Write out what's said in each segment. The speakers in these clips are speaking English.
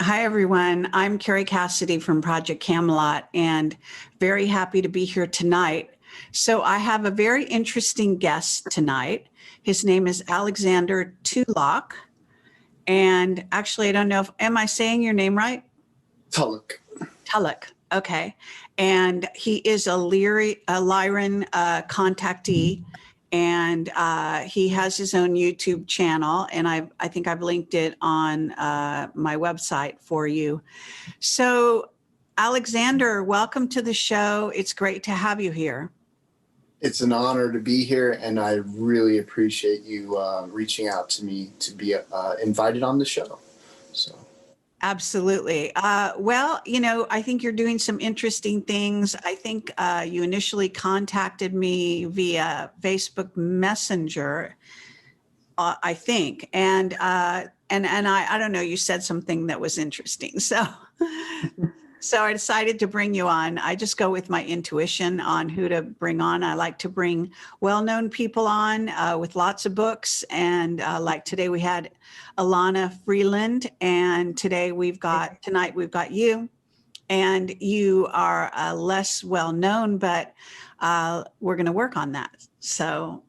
Hi, everyone. I'm Kerry Cassidy from Project Camelot and very happy to be here tonight. So I have a very interesting guest tonight. His name is Alexander Tulloch. And actually, I don't know if, am I saying your name right? Tulloch. Tulloch. Okay. And he is a Lyran contactee, and he has his own YouTube channel, and I think I've linked it on my website for you. So, Alexander, welcome to the show. It's great to have you here. It's an honor to be here, and I really appreciate you reaching out to me to be invited on the show. So. Absolutely. Well, I think you're doing some interesting things. I think you initially contacted me via Facebook Messenger, I think, and I don't know. You said something that was interesting, so I decided to bring you on. I just go with my intuition on who to bring on. I like to bring well-known people on with lots of books. And like today we had Alana Freeland, and tonight we've got you. And you are less well-known, but we're going to work on that. So.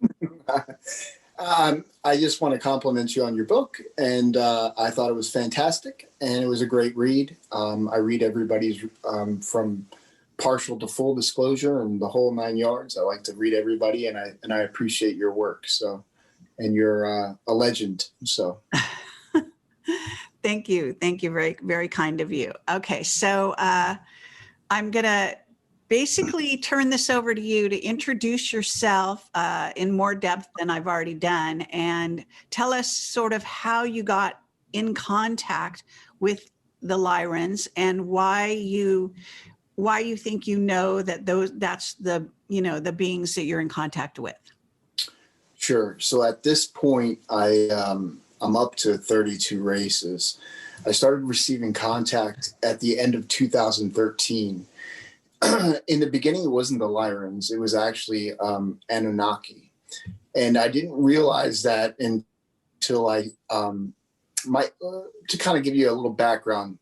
I just want to compliment you on your book, and I thought it was fantastic, and it was a great read. I read everybody's from partial to full disclosure and the whole 9 yards. I like to read everybody, and I appreciate your work. So, and you're a legend. So, thank you, very, very kind of you. Okay, so I'm gonna basically turn this over to you to introduce yourself in more depth than I've already done, and tell us sort of how you got in contact with the Lyrans and why you think that that's the beings that you're in contact with. Sure. So at this point, I'm up to 32 races. I started receiving contact at the end of 2013. In the beginning, it wasn't the Lyrans. It was actually Anunnaki. And I didn't realize that until to kind of give you a little background,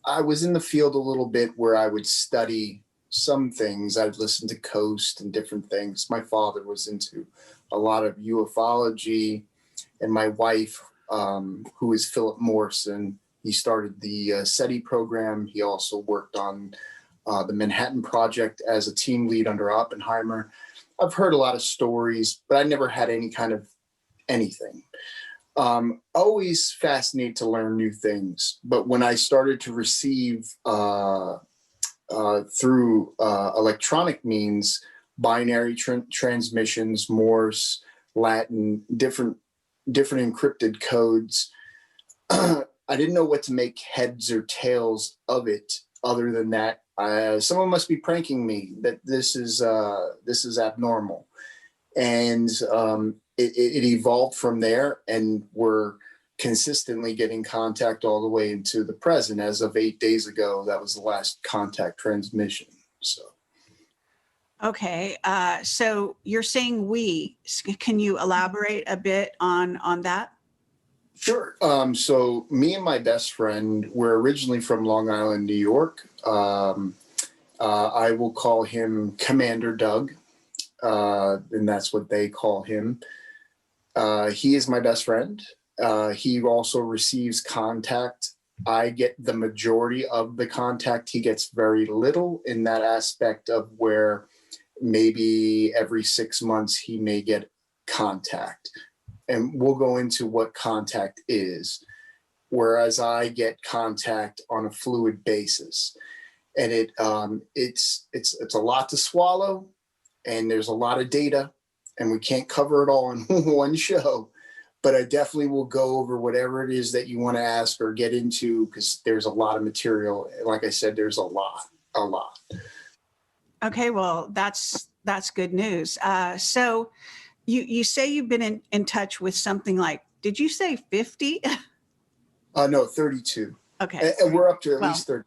I was in the field a little bit where I would study some things. I'd listen to Coast and different things. My father was into a lot of ufology, and my wife, who is Philip Morrison, he started the SETI program. He also worked on the Manhattan Project as a team lead under Oppenheimer. I've heard a lot of stories, but I never had any kind of anything. Always fascinated to learn new things. But when I started to receive through electronic means, binary transmissions, Morse, Latin, different encrypted codes, I didn't know what to make heads or tails of it. Other than that, someone must be pranking me, that this is abnormal. And it evolved from there, and we're consistently getting contact all the way into the present. As of 8 days ago, that was the last contact transmission. So. Okay, so you're saying we. Can you elaborate a bit on that? Sure. So me and my best friend, we're originally from Long Island, New York. I will call him Commander Doug, and that's what they call him. He is my best friend. He also receives contact. I get the majority of the contact. He gets very little in that aspect of where maybe every 6 months he may get contact. And we'll go into what contact is, whereas I get contact on a fluid basis. And it's a lot to swallow, and there's a lot of data, and we can't cover it all in one show. But I definitely will go over whatever it is that you want to ask or get into, because there's a lot of material. Like I said, there's a lot. Okay, well, that's good news. So you say you've been in touch with something like, did you say 50? No, 32. Okay. And we're up to at least 30.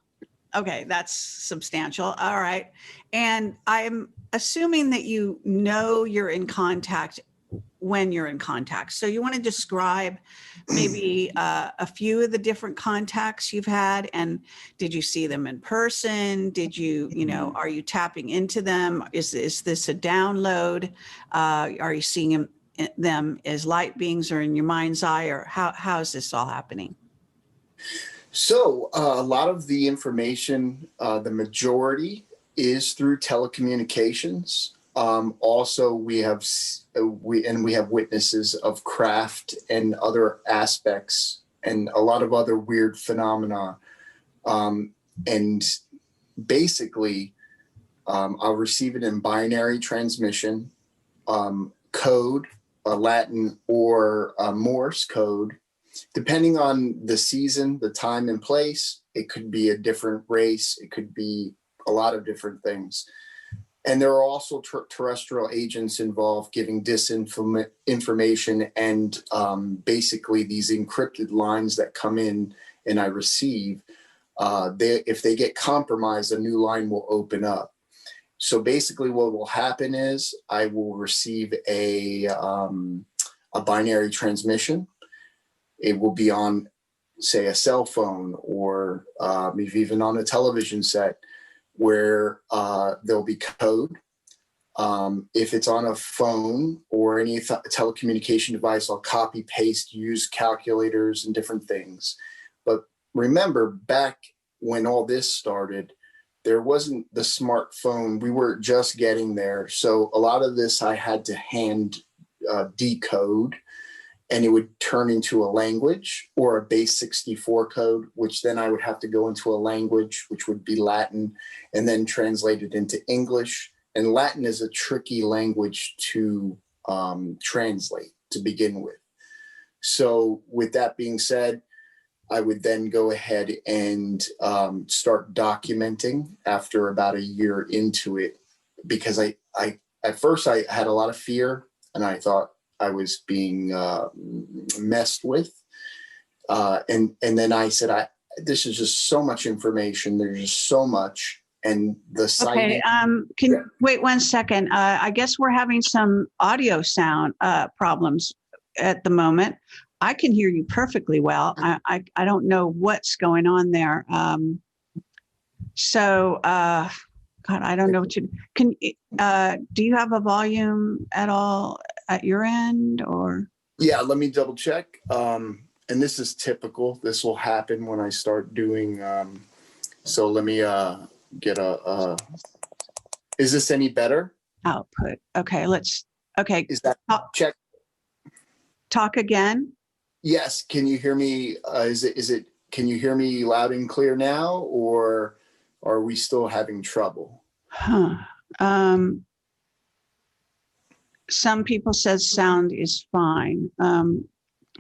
Okay, that's substantial. All right. And I'm assuming that you're in contact when you're in contact. So you want to describe maybe a few of the different contacts you've had, and did you see them in person? Did you, are you tapping into them? Is this a download? Are you seeing them as light beings or in your mind's eye, or how is this all happening? So a lot of the information, the majority is through telecommunications. Also, we have witnesses of craft and other aspects and a lot of other weird phenomena. And basically, I'll receive it in binary transmission, code, Latin or Morse code. Depending on the season, the time and place, it could be a different race. It could be a lot of different things. And there are also terrestrial agents involved giving disinformation and basically these encrypted lines that come in and I receive. If they get compromised, a new line will open up. So basically what will happen is I will receive a binary transmission. It will be on, say, a cell phone or maybe even on a television set where there'll be code. If it's on a phone or any telecommunication device, I'll copy, paste, use calculators and different things. But remember, back when all this started, there wasn't the smartphone. We were just getting there. So a lot of this I had to hand decode, and it would turn into a language or a base 64 code, which then I would have to go into a language, which would be Latin, and then translate it into English. And Latin is a tricky language to translate to begin with. So with that being said, I would then go ahead and start documenting after about a year into it, because I at first I had a lot of fear and I thought I was being messed with. And then I said, this is just so much information. There's just so much. And the Okay, wait 1 second. I guess we're having some audio sound problems at the moment. I can hear you perfectly well. I don't know what's going on there. God, I don't know what you can. Do you have a volume at all at your end, or? Yeah, let me double check. And this is typical. This will happen when I start doing. So let me get is this any better? Output. Okay, okay. Is that check? Talk again. Yes. Can you hear me? Can you hear me loud and clear now, or are we still having trouble? Huh. Some people says sound is fine.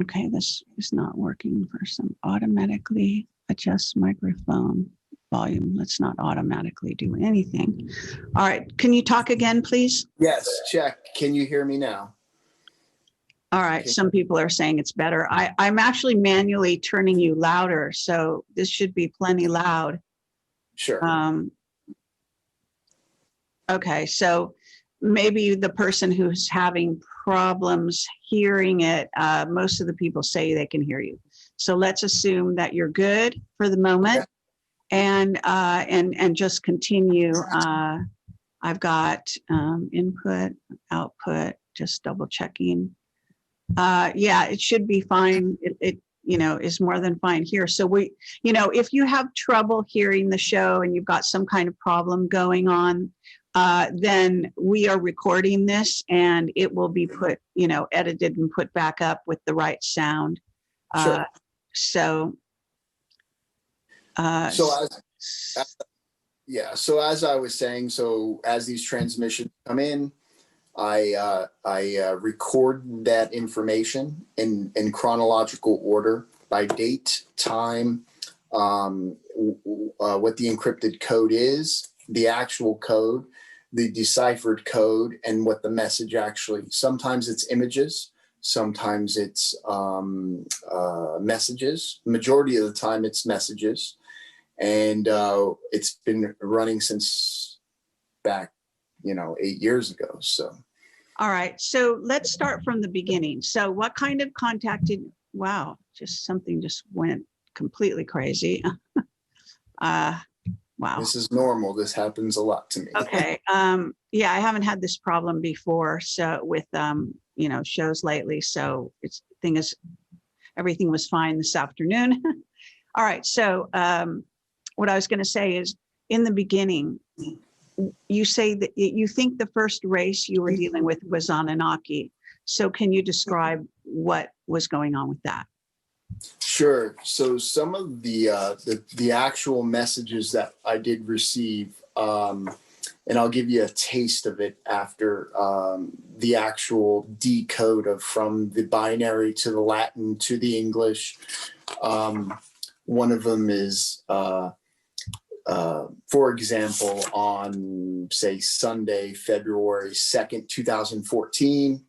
Okay, this is not working for some. Automatically adjust microphone volume. Let's not automatically do anything. All right, can you talk again, please? Yes, check. Can you hear me now? All right, some people are saying it's better. I'm actually manually turning you louder, so this should be plenty loud. Sure. Okay, so maybe the person who's having problems hearing it, most of the people say they can hear you. So let's assume that you're good for the moment, and just continue. I've got input, output, just double checking. Yeah, it should be fine. It is more than fine here. So if you have trouble hearing the show and you've got some kind of problem going on, then we are recording this and it will be put, edited and put back up with the right sound. Sure. So as I was saying, so as these transmissions come in, I record that information in chronological order by date, time, what the encrypted code is, the actual code, the deciphered code, and what the message actually. Sometimes it's images, sometimes it's messages. Majority of the time it's messages, and it's been running since back 8 years ago. So All right. So let's start from the beginning. So what kind of contact did, wow, just something just went completely crazy. Uh, wow. This is normal. This happens a lot to me. Okay. Yeah, I haven't had this problem before. So with, you know, shows lately. So it's thing is, everything was fine this afternoon. All right. So what I was going to say is in the beginning, you say that you think the first race you were dealing with was Anunnaki. So can you describe what was going on with that? Sure. So some of the actual messages that I did receive, and I'll give you a taste of it after the actual decode of from the binary to the Latin to the English. One of them is, for example, on say Sunday, February 2nd, 2014.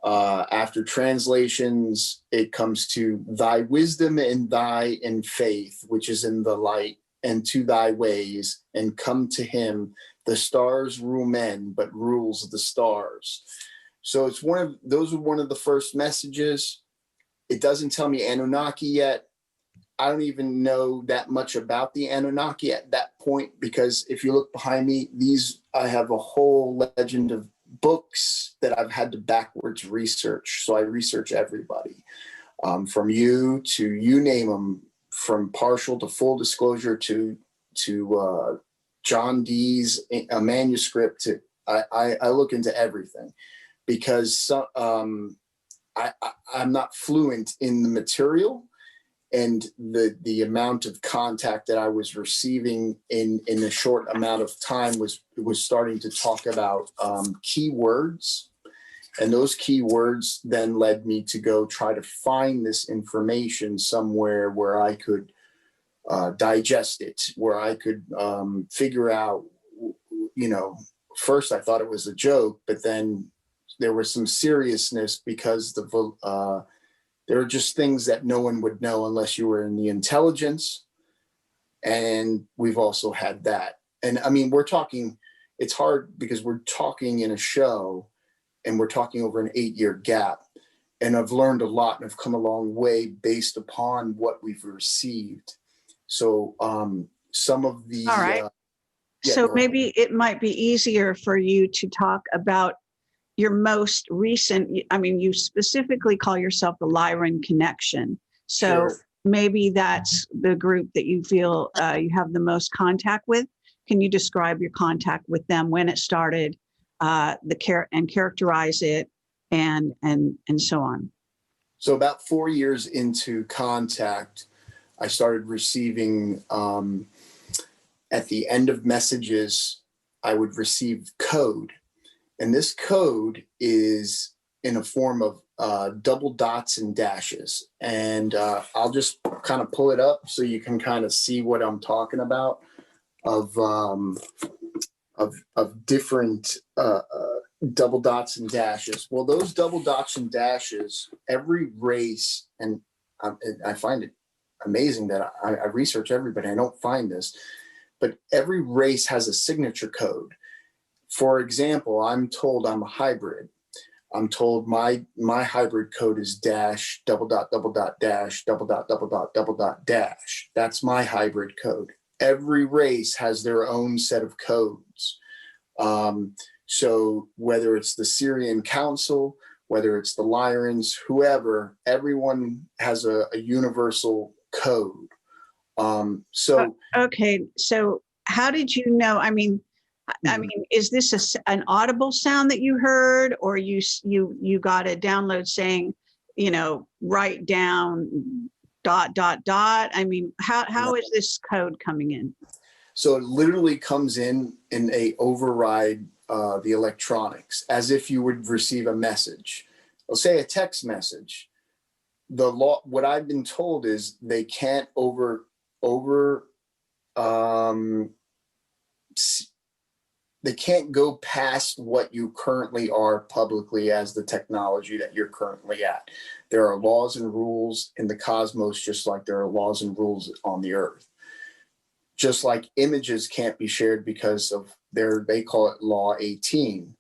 After translations, it comes to thy wisdom and thy in faith, which is in the light, and to thy ways, and come to him. The stars rule men, but rules the stars. So it's those are one of the first messages. It doesn't tell me Anunnaki yet. I don't even know that much about the Anunnaki at that point, because if you look behind me, I have a whole legend of books that I've had to backwards research. So I research everybody, from you to you name them, from partial to full disclosure to John Dee's a manuscript. I look into everything because I'm not fluent in the material. And the amount of contact that I was receiving in a short amount of time was starting to talk about keywords. And those keywords then led me to go try to find this information somewhere where I could digest it, where I could figure out, you know, first I thought it was a joke, but then there was some seriousness because there are just things that no one would know unless you were in the intelligence. And we've also had that. And I mean, it's hard because we're talking in a show and we're talking over an 8-year gap. And I've learned a lot and I've come a long way based upon what we've received. So some of the... All right. So maybe it might be easier for you to talk about your most recent, I mean, you specifically call yourself the Lyran Connection. So Sure. maybe that's the group that you feel you have the most contact with. Can you describe your contact with them, when it started, and characterize it, and so on? So about 4 years into contact, I started receiving, at the end of messages, I would receive code. And this code is in a form of double dots and dashes. And I'll just kind of pull it up so you can kind of see what I'm talking about of different double dots and dashes. Well, those double dots and dashes, every race, and I find it amazing that I research everybody. I don't find this, but every race has a signature code. For example, I'm told I'm a hybrid. I'm told my hybrid code is dash, double dot, dash, double dot, dash. That's my hybrid code. Every race has their own set of codes. So whether it's the Syrian Council, whether it's the Lyrans, whoever, everyone has a universal code. Okay, so how did you know? I mean, is this an audible sound that you heard, or you got a download saying, you know, write down ... I mean, how is this code coming in? So it literally comes in a override the electronics, as if you would receive a message. Let's say a text message. The law, what I've been told is they can't they can't go past what you currently are publicly as the technology that you're currently at. There are laws and rules in the cosmos, just like there are laws and rules on the earth. Just like images can't be shared because of they call it Law 18.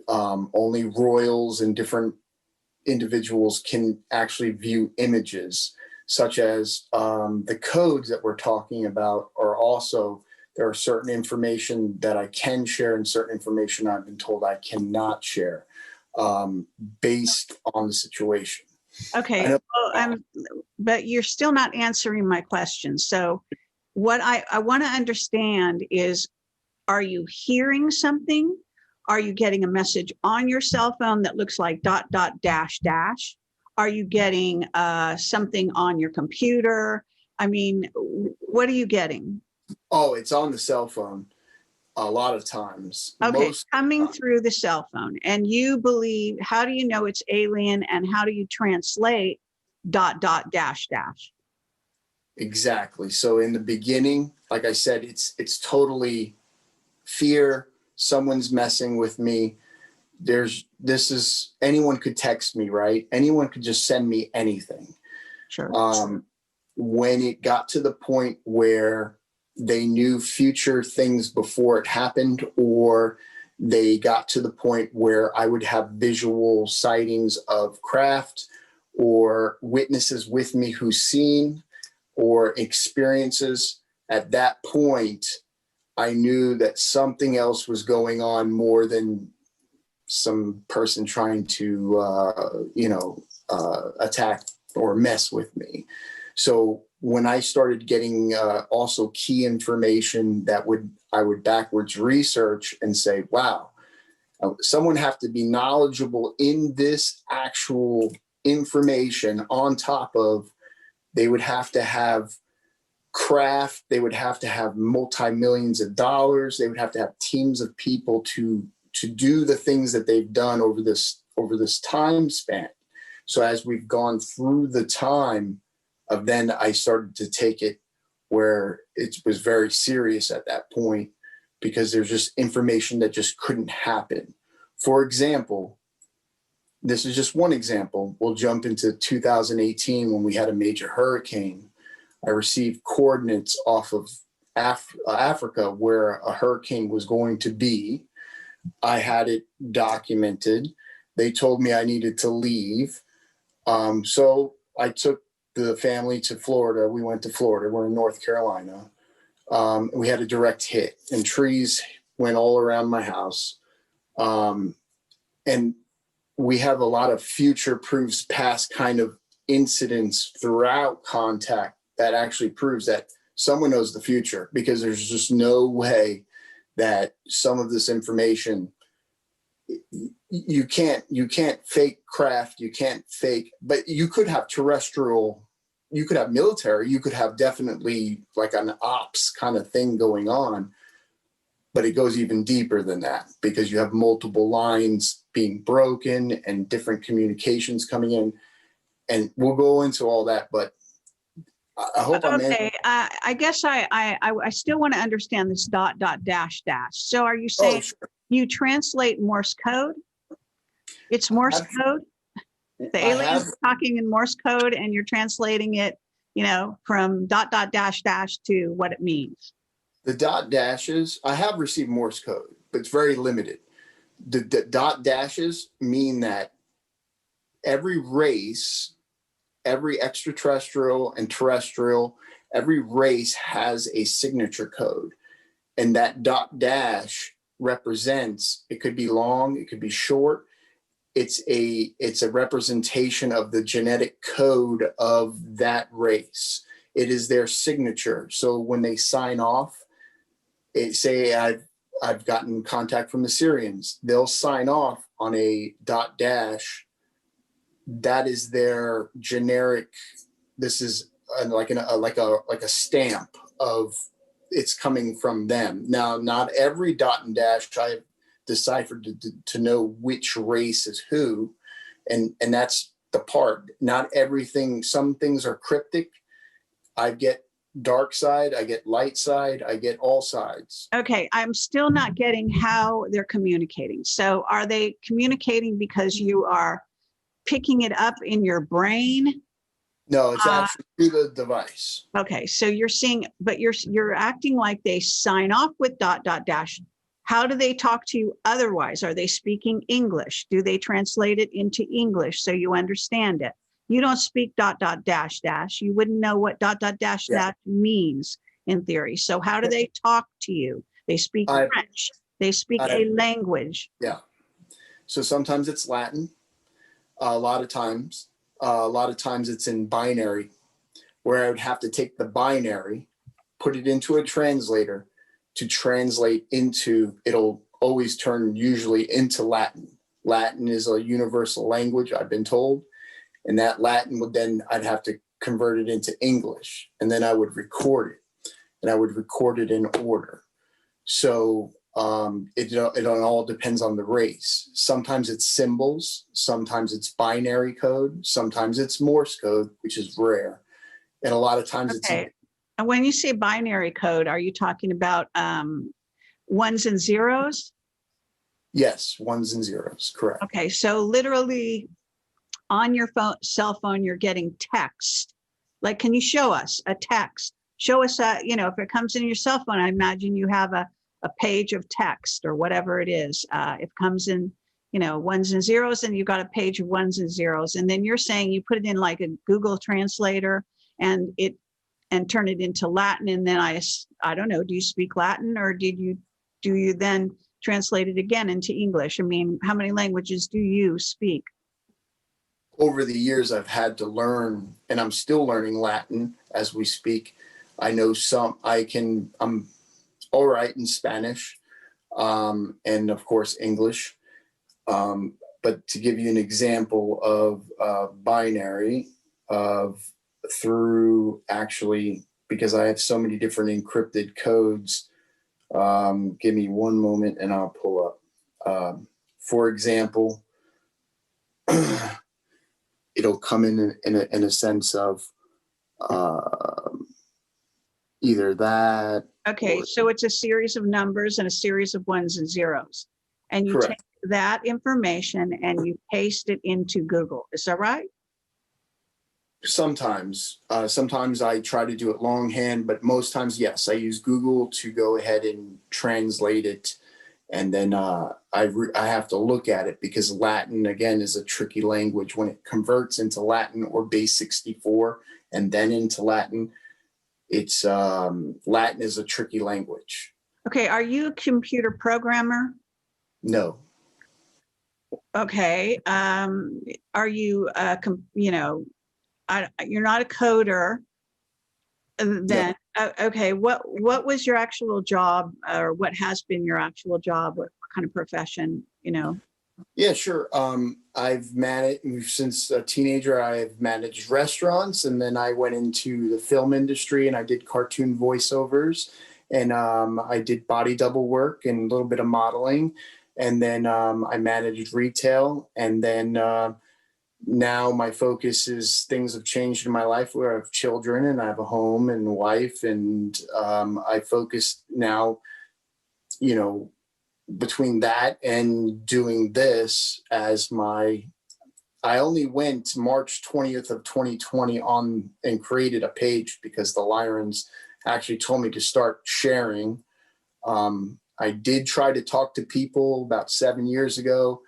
Only royals and different individuals can actually view images, such as the codes that we're talking about are also, there are certain information that I can share and certain information I've been told I cannot share based on the situation. Okay, well, but you're still not answering my question. So what I want to understand is, are you hearing something? Are you getting a message on your cell phone that looks like ... dash? Are you getting something on your computer? I mean, what are you getting? Oh, it's on the cell phone a lot of times. Okay, coming through the cell phone. And you believe, how do you know it's alien, and how do you translate ... dash? Exactly. So in the beginning, like I said, it's totally fear. Someone's messing with me. Anyone could text me, right? Anyone could just send me anything. Sure. When it got to the point where they knew future things before it happened, or they got to the point where I would have visual sightings of craft or witnesses with me who've seen or experiences, at that point, I knew that something else was going on more than some person trying to, attack or mess with me. So when I started getting also key information that I would backwards research and say, wow, someone have to be knowledgeable in this actual information, on top of, they would have to have craft, they would have to have multi-millions of dollars, they would have to have teams of people to do the things that they've done over this time span. So as we've gone through the time of, then I started to take it where it was very serious at that point, because there's just information that just couldn't happen. For example, this is just one example. We'll jump into 2018 when we had a major hurricane. I received coordinates off of Africa where a hurricane was going to be. I had it documented. They told me I needed to leave. So I took the family to Florida. We went to Florida. We're in North Carolina. We had a direct hit, and trees went all around my house. And we have a lot of future proofs, past kind of incidents throughout contact that actually proves that someone knows the future, because there's just no way that some of this information, you can't fake craft, you can't fake, but you could have terrestrial, you could have military, you could have definitely like an ops kind of thing going on, but it goes even deeper than that, because you have multiple lines being broken and different communications coming in, and we'll go into all that, but I hope I'm okay. I guess I still want to understand this ... dash. So are you saying you translate Morse code? It's Morse code? The aliens are talking in Morse code, and you're translating it, from ... dash to what it means. The dot dashes, I have received Morse code, but it's very limited. The dot dashes mean that every race, every extraterrestrial and terrestrial, every race has a signature code. And that dot dash represents, it could be long, it could be short. It's a representation of the genetic code of that race. It is their signature. So when they sign off, say I've gotten contact from the Syrians, they'll sign off on a dot dash. That is their generic. This is like a stamp of it's coming from them. Now, not every dot and dash I've deciphered to know which race is who, and that's the part. Not everything. Some things are cryptic. I get dark side, I get light side, I get all sides. Okay, I'm still not getting how they're communicating. So are they communicating because you are picking it up in your brain? No, it's actually through the device. Okay, so you're seeing, but you're acting like they sign off with ... dash. How do they talk to you otherwise? Are they speaking English? Do they translate it into English so you understand it? You don't speak dot dot dash dash. You wouldn't know what dot dot dash Yeah. dash means in theory. So how do they talk to you? They speak I, French. They speak I, a language. yeah. So sometimes it's Latin. A lot of times it's in binary, where I would have to take the binary, put it into a translator to translate into, it'll always turn usually into Latin. Latin is a universal language, I've been told. And that Latin would then, I'd have to convert it into English, and then I would record it, and I would record it in order. So it all depends on the race. Sometimes it's symbols, sometimes it's binary code, sometimes it's Morse code, which is rare. And a lot of times Okay. And when you say binary code, are you talking about ones and zeros? Yes, ones and zeros, correct. Okay, so literally on your cell phone, you're getting text. Like, can you show us a text? Show us if it comes in your cell phone, I imagine you have a page of text or whatever it is. If it comes in, ones and zeros, and you've got a page of ones and zeros. And then you're saying you put it in like a Google translator and turn it into Latin. And then I don't know, do you speak Latin, or do you then translate it again into English? I mean, how many languages do you speak? Over the years, I've had to learn, and I'm still learning Latin as we speak. I know I'm all right in Spanish, and of course, English. But to give you an example of binary, through actually, because I have so many different encrypted codes, give me one moment and I'll pull up. For example, it'll come in a sense of either that. Okay, so it's a series of numbers and a series of ones and zeros. And you Correct. take that information and you paste it into Google. Is that right? Sometimes I try to do it longhand, but most times, yes, I use Google to go ahead and translate it. And then I have to look at it, because Latin, again, is a tricky language. When it converts into Latin or base 64 and then into Latin, it's Latin is a tricky language. Okay, are you a computer programmer? No. Okay, are you, you're not a coder then? No. Okay, what was your actual job, or what has been your actual job? What kind of profession, Yeah, sure. I've managed, since a teenager, I've managed restaurants, and then I went into the film industry and I did cartoon voiceovers, and I did body double work and a little bit of modeling. And then I managed retail. And then now my focus is, things have changed in my life where I have children and I have a home and a wife. And I focus now, between that and doing this as I only went March 20th of 2020 on and created a page because the Lyrans actually told me to start sharing. I did try to talk to people about 7 years ago,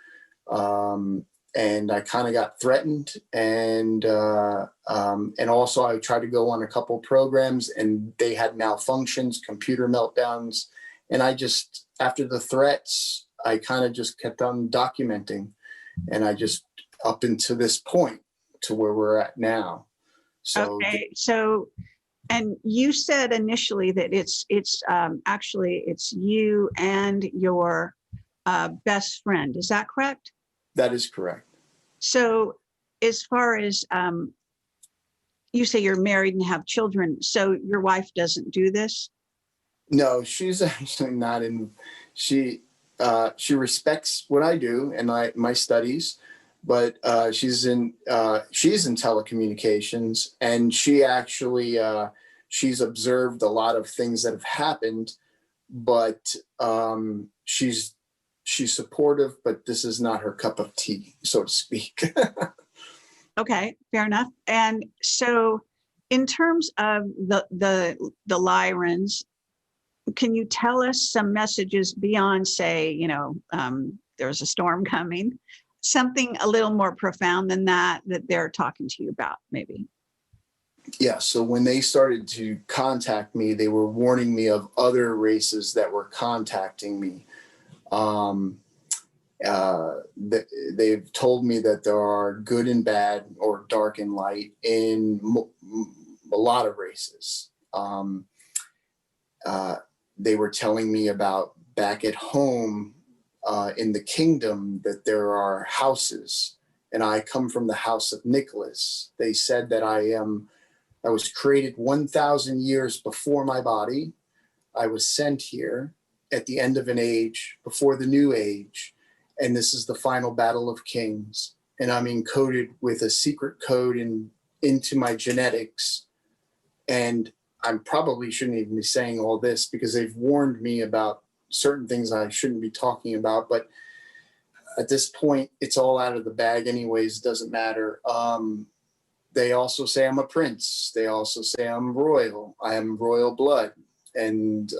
and I kind of got threatened. And also I tried to go on a couple programs and they had malfunctions, computer meltdowns. And after the threats, I kind of just kept on documenting, and I just up into this point to where we're at now. So, okay, so, and you said initially that it's actually it's you and your best friend. Is that correct? that is correct. So as far as you say you're married and have children, so your wife doesn't do this? No, she's actually not in. She respects what I do and my studies, but she's in telecommunications, and she actually she's observed a lot of things that have happened, but she's supportive, but this is not her cup of tea, so to speak. Okay, fair enough. And so in terms of the Lyrans, can you tell us some messages beyond, say, there's a storm coming, something a little more profound than that they're talking to you about, maybe? Yeah, so when they started to contact me, they were warning me of other races that were contacting me. They've told me that there are good and bad, or dark and light, in a lot of races. They were telling me about back at home in the kingdom that there are houses, and I come from the house of Nicholas. They said that I was created 1,000 years before my body. I was sent here at the end of an age, before the new age, and this is the final battle of kings. And I'm encoded with a secret code into my genetics. And I probably shouldn't even be saying all this because they've warned me about certain things I shouldn't be talking about. But at this point, it's all out of the bag anyways. It doesn't matter. They also say I'm a prince. They also say I'm royal. I am royal blood. And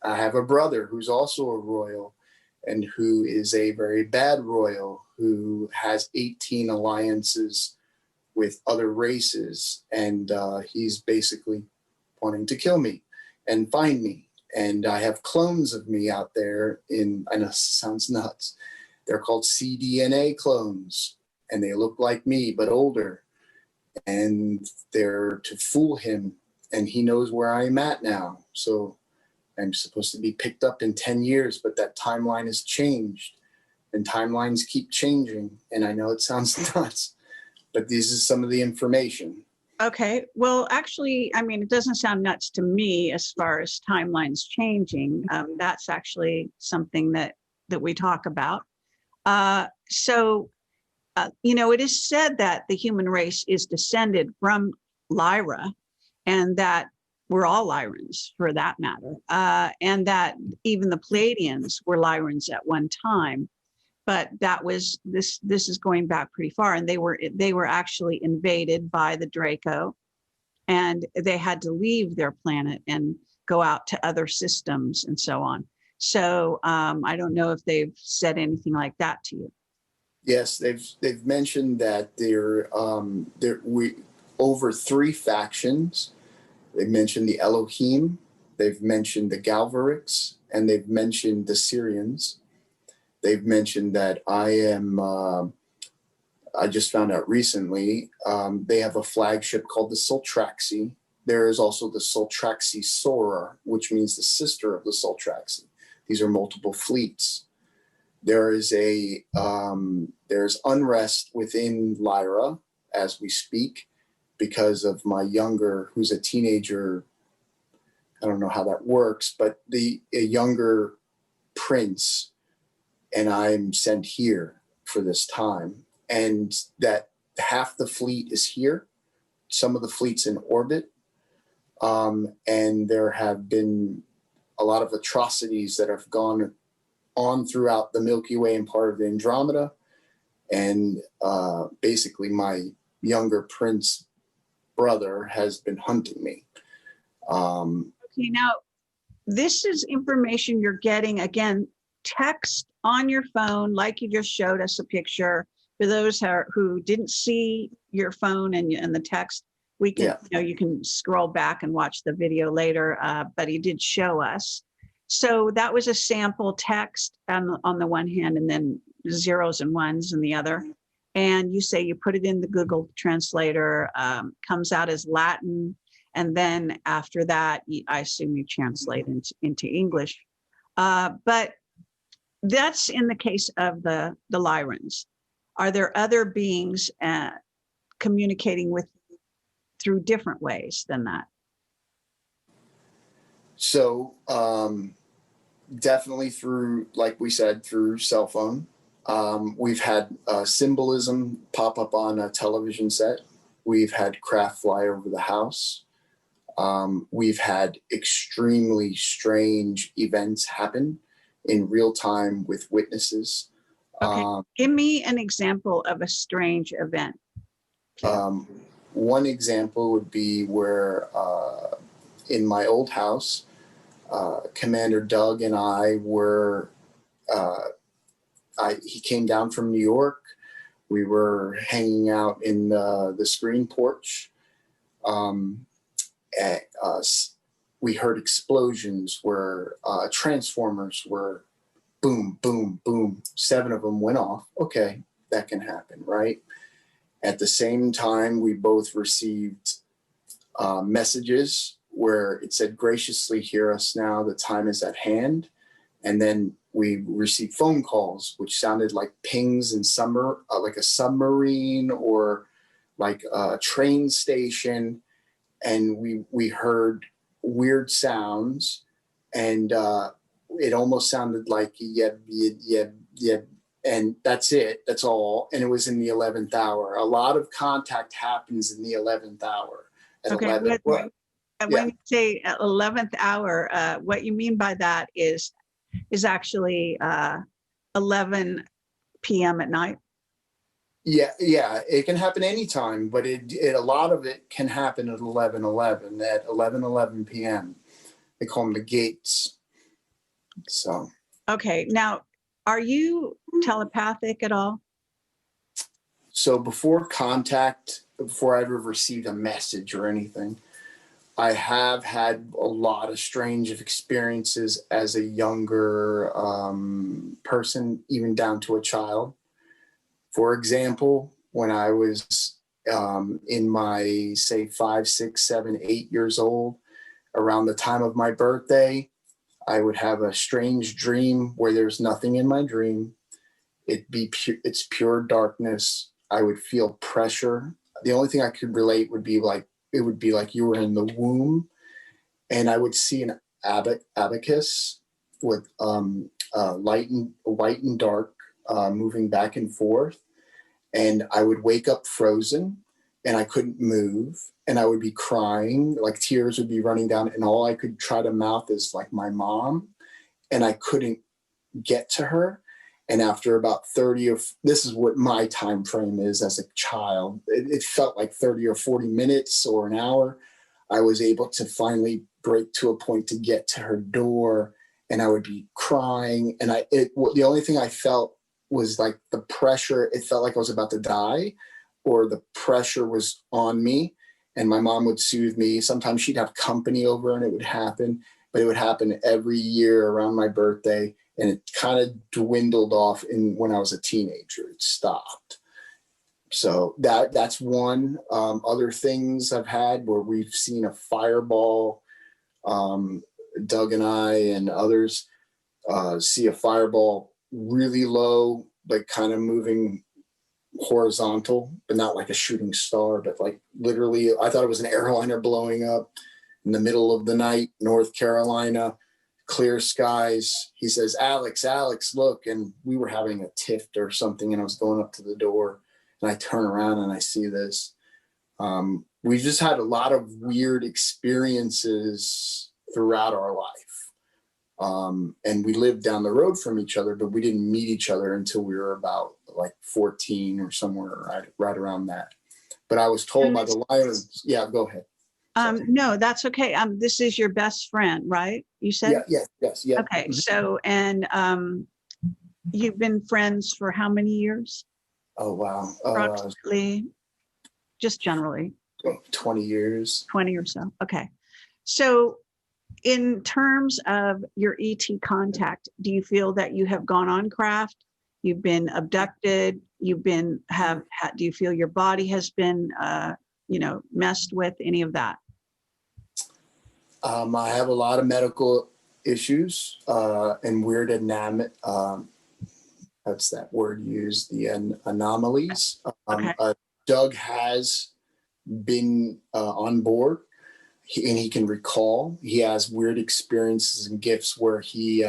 I have a brother who's also a royal, and who is a very bad royal, who has 18 alliances with other races. And he's basically wanting to kill me and find me. And I have clones of me out there I know this sounds nuts. They're called cDNA clones, and they look like me, but older. And they're to fool him, and he knows where I'm at now. So I'm supposed to be picked up in 10 years, but that timeline has changed, and timelines keep changing. And I know it sounds nuts, but this is some of the information. Okay. Well, actually, I mean, it doesn't sound nuts to me as far as timelines changing. That's actually something that we talk about. It is said that the human race is descended from Lyra, and that we're all Lyrans for that matter, and that even the Pleiadians were Lyrans at one time. But that was this is going back pretty far, and they were actually invaded by the Draco, and they had to leave their planet and go out to other systems and so on. So I don't know if they've said anything like that to you. Yes, they've mentioned that we over 3 factions. They've mentioned the Elohim, they've mentioned the Galvarics, and they've mentioned the Syrians. They've mentioned that I just found out recently, they have a flagship called the Soltraxi. There is also the Soltraxi Sora, which means the sister of the Soltraxi. These are multiple fleets. There's unrest within Lyra as we speak because of my younger, who's a teenager. I don't know how that works, but a younger prince, and I'm sent here for this time. And that half the fleet is here, some of the fleet's in orbit, and there have been a lot of atrocities that have gone on throughout the Milky Way and part of the Andromeda. And basically my younger prince brother has been hunting me. Okay, now this is information you're getting, again, text on your phone, like you just showed us a picture. For those who didn't see your phone and the text, we can, you can scroll back and watch the video later, but he did show us. So that was a sample text on the one hand, and then zeros and ones on the other. And you say you put it in the Google Translator, comes out as Latin, and then after that, I assume you translate into English. But that's in the case of the Lyrans. Are there other beings communicating with you through different ways than that? So definitely through, like we said, through cell phone. We've had symbolism pop up on a television set. We've had craft fly over the house. We've had extremely strange events happen in real time with witnesses. Okay, give me an example of a strange event. One example would be where in my old house, Commander Doug and I were, he came down from New York. We were hanging out in the screen porch. At us, we heard explosions where transformers were boom, boom, boom. 7 of them went off. Okay, that can happen, right? At the same time, we both received messages where it said, graciously hear us now, the time is at hand. And then we received phone calls, which sounded like pings in summer, like a submarine or like a train station. And we heard weird sounds, and it almost sounded like yeb, yeb, yeb, and that's it. That's all. And it was in the 11th hour. A lot of contact happens in the 11th hour. At Okay. 11. When Yeah. you say 11th hour, what you mean by that is actually 11 p.m. at night. Yeah, it can happen anytime, but it a lot of it can happen at 11:11, at 11:11 p.m. They call them the gates. So, Okay. Now, are you telepathic at all? so before I ever received a message or anything, I have had a lot of strange experiences as a younger person, even down to a child. For example, when I was in my, say, 5, 6, 7, 8 years old, around the time of my birthday, I would have a strange dream where there's nothing in my dream. It's pure darkness. I would feel pressure. The only thing I could relate would be like, it would be like you were in the womb, and I would see an abacus with white and dark moving back and forth. And I would wake up frozen and I couldn't move, and I would be crying, like tears would be running down, and all I could try to mouth is like my mom, and I couldn't get to her. And after about 30 or this is what my time frame is as a child, it felt like 30 or 40 minutes or an hour. I was able to finally break to a point to get to her door, and I would be crying. And the only thing I felt was like the pressure. It felt like I was about to die, or the pressure was on me, and my mom would soothe me. Sometimes she'd have company over and it would happen, but it would happen every year around my birthday. And it kind of dwindled off when I was a teenager. It stopped. So that's one. Other things I've had where we've seen a fireball. Doug and I and others see a fireball really low, like kind of moving horizontal, but not like a shooting star, but like literally, I thought it was an airliner blowing up in the middle of the night, North Carolina. Clear skies. He says, Alex, look. And we were having a tiff or something, and I was going up to the door, and I turn around and I see this. We just had a lot of weird experiences throughout our life. And we lived down the road from each other, but we didn't meet each other until we were about like 14 or somewhere right around that. But I was told by the Lions, yeah, go ahead. No, that's okay. This is your best friend, right? You said? Yes. Okay. So, and you've been friends for how many years? Oh, wow. Approximately, just generally. 20 years. 20 or so. Okay. So in terms of your ET contact, do you feel that you have gone on craft? You've been abducted? Do you feel your body has been, messed with, any of that? I have a lot of medical issues and weird that's that word used, the anomalies. Okay. Doug has been on board, and he can recall. He has weird experiences and gifts where he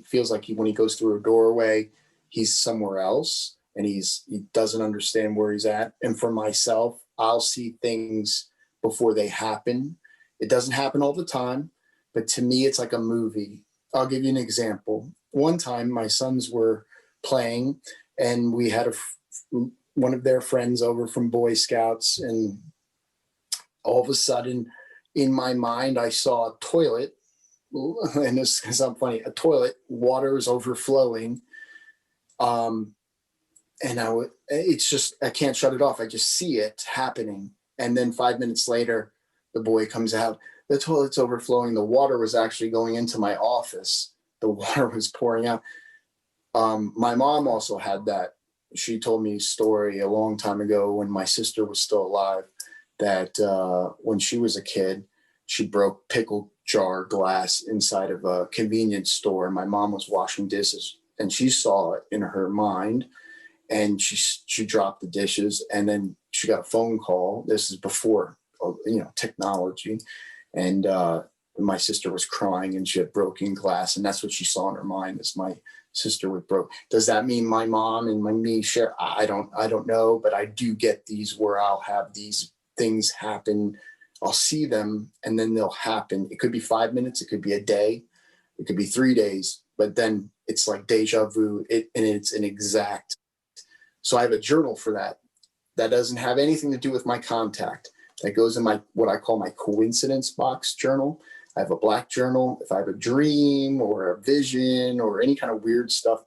feels like when he goes through a doorway, he's somewhere else, and he doesn't understand where he's at. And for myself, I'll see things before they happen. It doesn't happen all the time, but to me, it's like a movie. I'll give you an example. One time, my sons were playing, and we had one of their friends over from Boy Scouts, and all of a sudden, in my mind, I saw a toilet and this is gonna sound funny, a toilet, water is overflowing. And it's just, I can't shut it off. I just see it happening. And then 5 minutes later, the boy comes out, the toilet's overflowing. The water was actually going into my office. The water was pouring out. My mom also had that. She told me a story a long time ago when my sister was still alive, that when she was a kid, she broke pickle jar glass inside of a convenience store. My mom was washing dishes and she saw it in her mind, and she dropped the dishes, and then she got a phone call. This is before, technology. And my sister was crying and she had broken glass, and that's what she saw in her mind, is my sister was broke. Does that mean my mom and me share? I don't know, but I do get these where I'll have these things happen. I'll see them and then they'll happen. It could be 5 minutes. It could be a day. It could be 3 days, but then it's like deja vu. And it's an exact. So I have a journal for that. That doesn't have anything to do with my contact. That goes in my, what I call my coincidence box journal. I have a black journal. If I have a dream or a vision or any kind of weird stuff,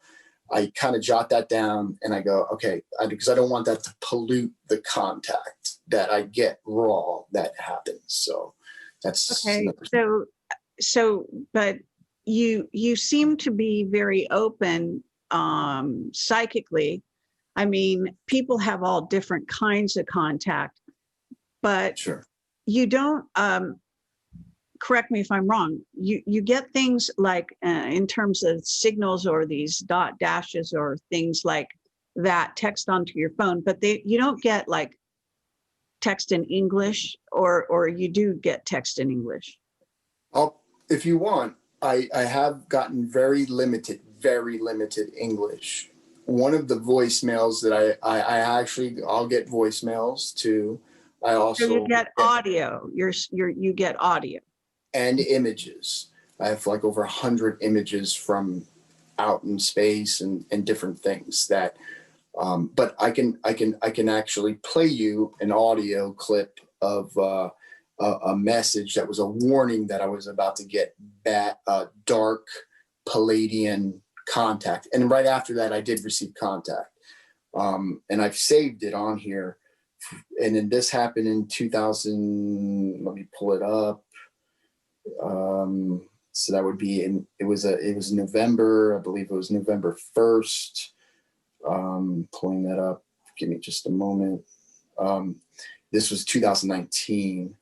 I kind of jot that down and I go, okay, because I don't want that to pollute the contact that I get raw that happens. So that's okay. But you seem to be very open psychically. I mean, people have all different kinds of contact, but sure. You don't, correct me if I'm wrong, you get things like in terms of signals or these dot dashes or things like that text onto your phone, but you don't get like text in English, or you do get text in English. If you want, I have gotten very limited English. One of the voicemails that I'll get voicemails too. I also so you get audio. You get audio and images. I have like over 100 images from out in space and different things that. But I can actually play you an audio clip of a message that was a warning that I was about to get dark Palladian contact. And right after that, I did receive contact. And I've saved it on here. And then this happened in 2000. Let me pull it up. So that would be it was November. I believe it was November 1st. Pulling that up. Give me just a moment. This was 2019.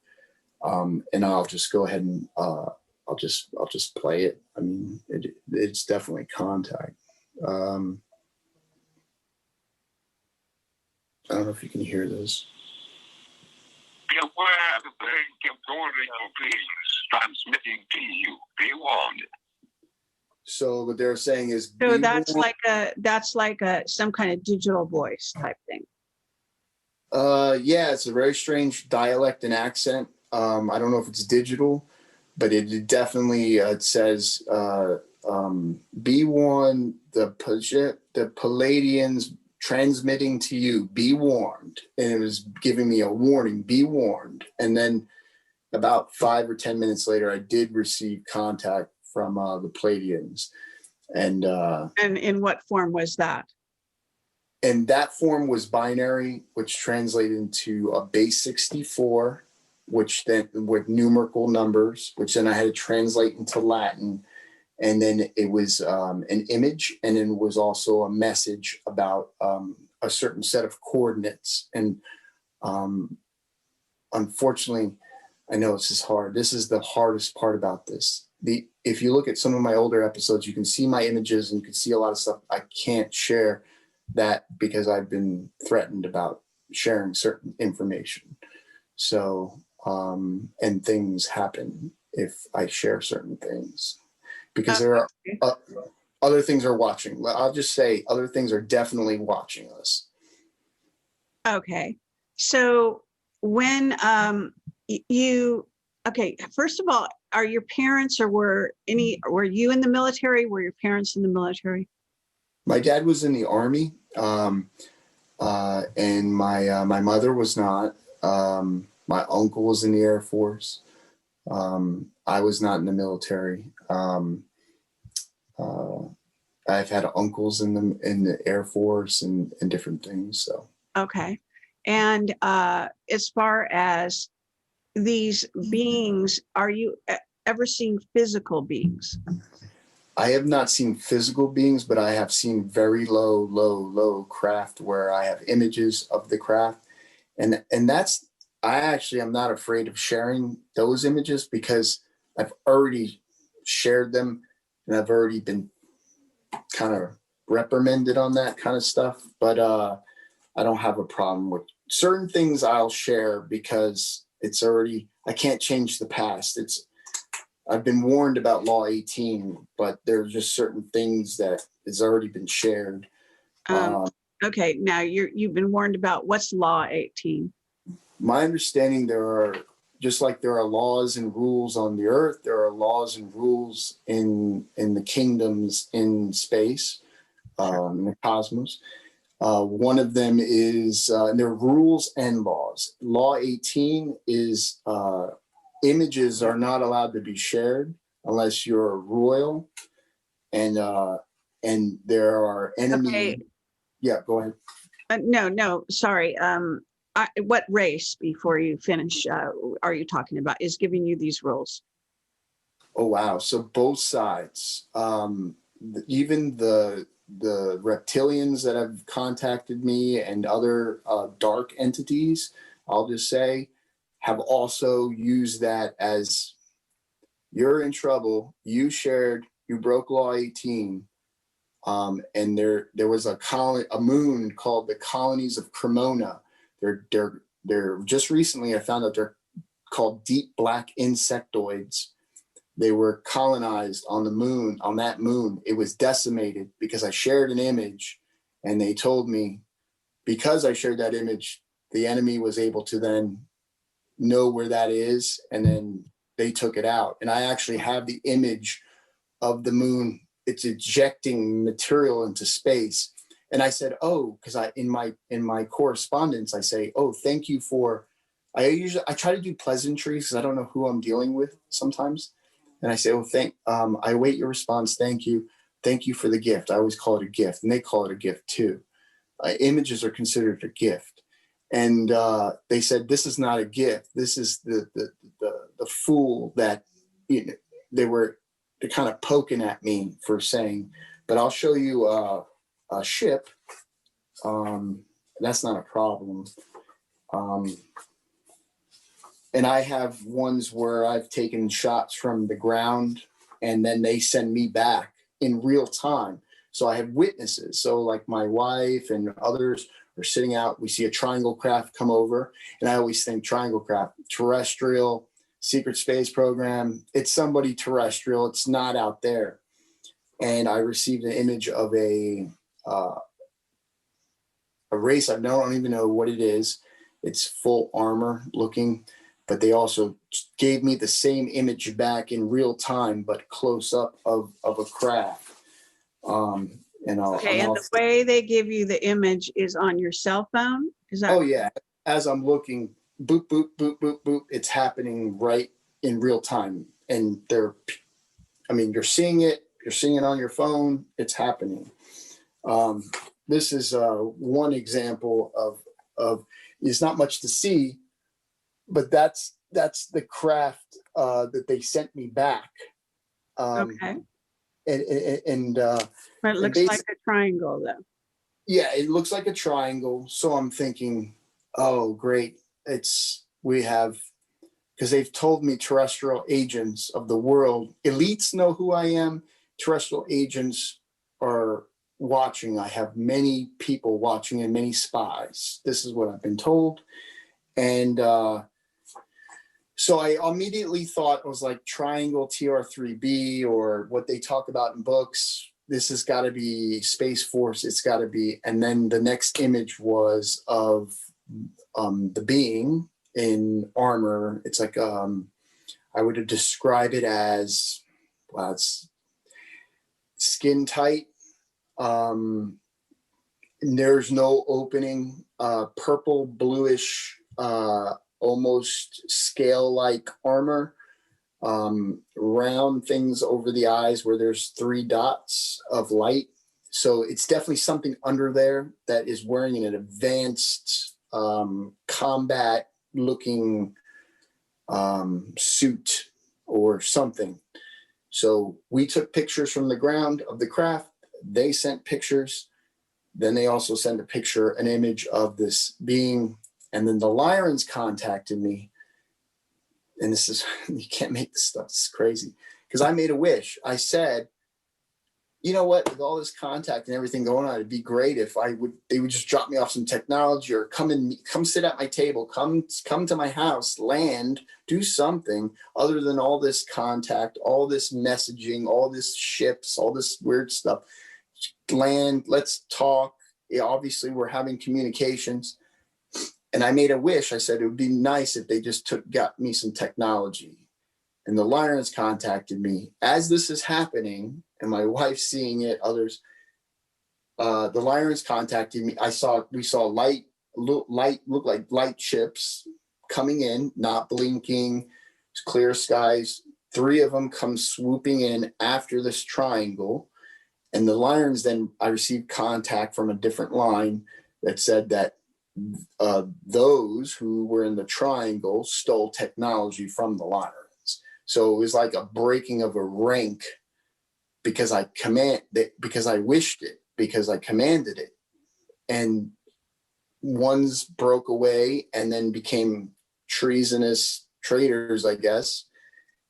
And I'll just go ahead and I'll just play it. I mean, it's definitely contact. I don't know if you can hear this. Be aware that the recording is transmitting to you. Be warned. So what they're saying is, so that's like a some kind of digital voice type thing. Yeah, it's a very strange dialect and accent. I don't know if it's digital, but it definitely it says be warned, the Palladians transmitting to you, be warned. And it was giving me a warning, be warned. And then about 5 or 10 minutes later, I did receive contact from the Palladians. And in what form was that? And that form was binary, which translated into a base 64, which then with numerical numbers, which then I had to translate into Latin. And then it was an image, and then it was also a message about a certain set of coordinates. And unfortunately, I know this is hard. This is the hardest part about this. If you look at some of my older episodes, you can see my images and you can see a lot of stuff I can't share that because I've been threatened about sharing certain information. So, and things happen if I share certain things because there are other things are watching. I'll just say other things are definitely watching us. Okay. So when first of all, are your parents or were you in the military? Were your parents in the military? My dad was in the Army, and my mother was not. My uncle was in the Air Force. I was not in the military. I've had uncles in the Air Force and different things. So Okay. And as far as these beings, are you ever seen physical beings? I have not seen physical beings, but I have seen very low craft where I have images of the craft. And that's, I actually am not afraid of sharing those images because I've already shared them and I've already been kind of reprimanded on that kind of stuff. But I don't have a problem with certain things I'll share because it's already, I can't change the past. I've been warned about Law 18, but there's just certain things that has already been shared. Okay, now you've been warned about what's Law 18. My understanding, there are, just like there are laws and rules on the earth, there are laws and rules in the kingdoms in space, in the cosmos. One of them is, and there are rules and laws. Law 18 is images are not allowed to be shared unless you're royal, and there are enemy. Okay. Yeah, go ahead. No, sorry. What race, before you finish, are you talking about is giving you these rules? Oh wow! So both sides, even the reptilians that have contacted me and other dark entities, I'll just say, have also used that as, you're in trouble. You broke Law 18. And there was a moon called the colonies of Cremona. They're just recently, I found out they're called deep black insectoids. They were colonized on the moon, on that moon. It was decimated because I shared an image, and they told me because I shared that image, the enemy was able to then know where that is, and then they took it out. And I actually have the image of the moon. It's ejecting material into space. And I said, oh, because in my correspondence, I say, oh, thank you for, I try to do pleasantries because I don't know who I'm dealing with sometimes. And I say, oh, I await your response. Thank you. Thank you for the gift. I always call it a gift, and they call it a gift too. Images are considered a gift. And they said, this is not a gift. This is the fool that, they're kind of poking at me for saying, but I'll show you a ship. That's not a problem. And I have ones where I've taken shots from the ground and then they send me back in real time. So I have witnesses. So like my wife and others are sitting out. We see a triangle craft come over, and I always think triangle craft, terrestrial, secret space program. It's somebody terrestrial. It's not out there. And I received an image of a race. I don't even know what it is. It's full armor looking, but they also gave me the same image back in real time, but close up of a craft. And The way they give you the image is on your cell phone. Is that? Oh yeah. As I'm looking, boop, boop, boop, boop, boop. It's happening right in real time. And you're seeing it. You're seeing it on your phone. It's happening. This is one example of. There's not much to see, but that's the craft that they sent me back. Okay. But it looks like a triangle, though. Yeah, it looks like a triangle. So I'm thinking, oh, great. We have, because they've told me terrestrial agents of the world, elites know who I am. Terrestrial agents are watching. I have many people watching and many spies. This is what I've been told. And so I immediately thought it was like triangle TR3B or what they talk about in books. This has got to be Space Force. It's got to be. And then the next image was of the being in armor. It's like, I would describe it as, well, it's skin tight. There's no opening, purple, bluish, almost scale-like armor. round things over the eyes where there's 3 dots of light. So it's definitely something under there that is wearing an advanced combat looking suit or something. So we took pictures from the ground of the craft. They sent pictures. Then they also sent a picture, an image of this being. And then the Lyrans contacted me. And this is, you can't make this stuff. It's crazy. Because I made a wish. I said, you know what, with all this contact and everything going on, it'd be great if they would just drop me off some technology or come sit at my table, come to my house, land, do something other than all this contact, all this messaging, all this ships, all this weird stuff. Land, let's talk. Yeah, obviously we're having communications. And I made a wish. I said, it would be nice if they just got me some technology. And the Lyrans contacted me as this is happening, and my wife's seeing it, others. The Lyrans contacted me. We saw light look like light chips coming in, not blinking, clear skies. 3 of them come swooping in after this triangle. And the Lyrans, then I received contact from a different line that said that those who were in the triangle stole technology from the Lyrans. So it was like a breaking of a rank because I wished it, because I commanded it. And ones broke away and then became treasonous traitors, I guess.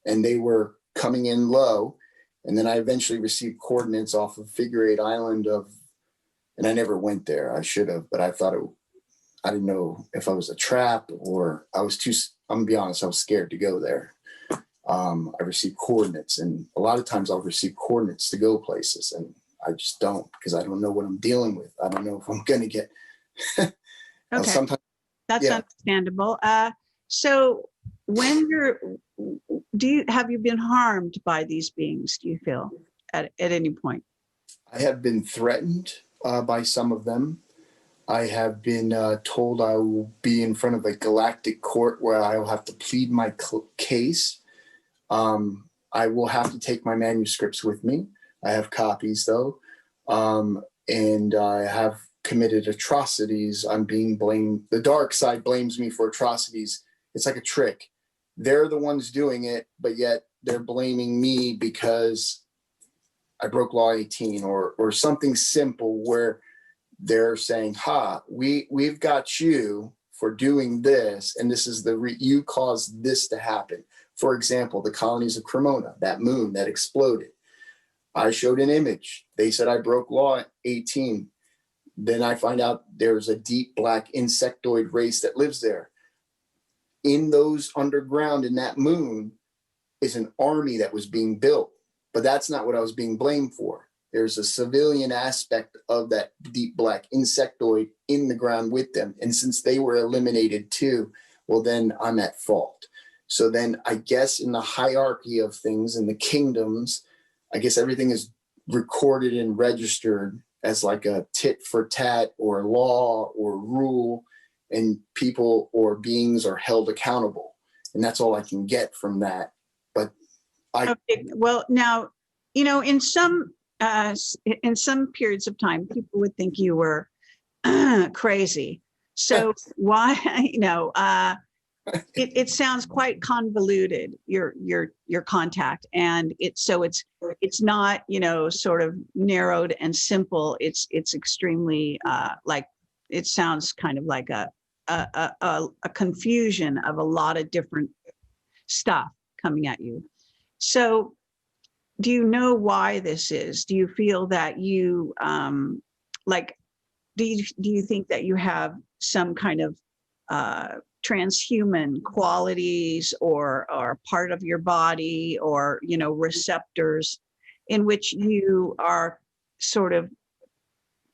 And they were coming in low. And then I eventually received coordinates off of Figure 8 Island and I never went there. I should have, but I didn't know if I was a trap or I'm gonna be honest, I was scared to go there. I received coordinates, and a lot of times I'll receive coordinates to go places, and I just don't, because I don't know what I'm dealing with. I don't know if I'm going to get. Okay, sometimes, that's understandable. So when have you been harmed by these beings, do you feel, at any point? I have been threatened by some of them. I have been told I will be in front of a galactic court where I will have to plead my case. I will have to take my manuscripts with me. I have copies though. And I have committed atrocities. I'm being blamed. The dark side blames me for atrocities. It's like a trick. They're the ones doing it, but yet they're blaming me because I broke law 18 or something simple where they're saying, we've got you for doing this. And this is you caused this to happen. For example, the colonies of Cremona, that moon that exploded. I showed an image. They said I broke law 18. Then I find out there's a deep black insectoid race that lives there. In those underground, in that moon, is an army that was being built. But that's not what I was being blamed for. There's a civilian aspect of that deep black insectoid in the ground with them. And since they were eliminated too, well, then I'm at fault. So then I guess in the hierarchy of things in the kingdoms, I guess everything is recorded and registered as like a tit for tat or law or rule, and people or beings are held accountable. And that's all I can get from that. But Okay. Well, now, in some periods of time, people would think you were crazy. So why, it sounds quite convoluted, your contact, and it's not, sort of narrowed and simple. It's extremely it sounds kind of like a confusion of a lot of different stuff coming at you. So do you know why this is? Do you feel that you do you think that you have some kind of transhuman qualities or part of your body or receptors in which you are sort of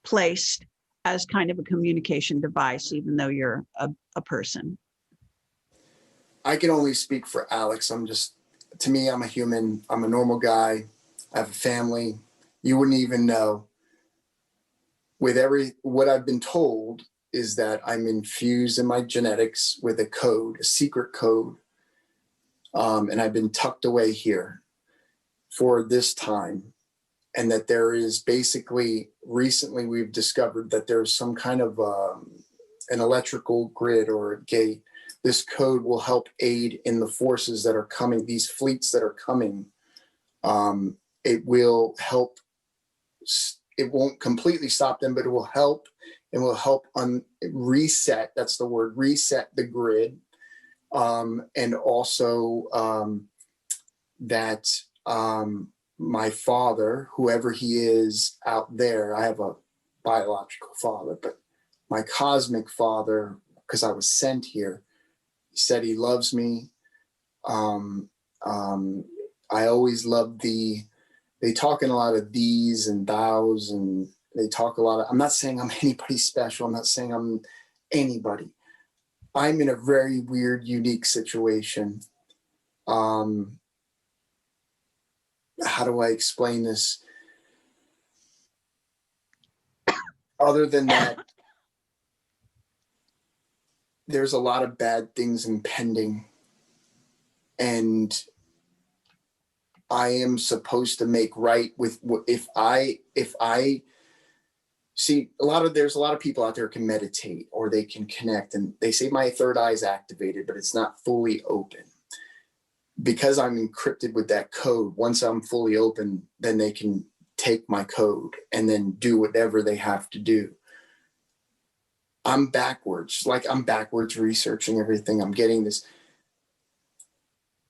placed as kind of a communication device, even though you're a person? I can only speak for Alex. To me, I'm a human. I'm a normal guy. I have a family. You wouldn't even know. What I've been told is that I'm infused in my genetics with a code, a secret code. And I've been tucked away here for this time. And that there is basically, recently we've discovered that there's some kind of an electrical grid or a gate. This code will help aid in the forces that are coming, these fleets that are coming. It will help, it won't completely stop them, but it will help, and will help reset, that's the word, reset the grid. And also that my father, whoever he is out there, I have a biological father, but my cosmic father, because I was sent here, he said he loves me. I always loved they talk in a lot of these and thous, and they talk a lot of, I'm not saying I'm anybody special. I'm not saying I'm anybody. I'm in a very weird, unique situation. How do I explain this? Other than that, there's a lot of bad things impending, and I am supposed to make right with if I see there's a lot of people out there can meditate or they can connect, and they say my third eye is activated, but it's not fully open. Because I'm encrypted with that code, once I'm fully open, then they can take my code and then do whatever they have to do. I'm backwards researching everything. I'm getting this.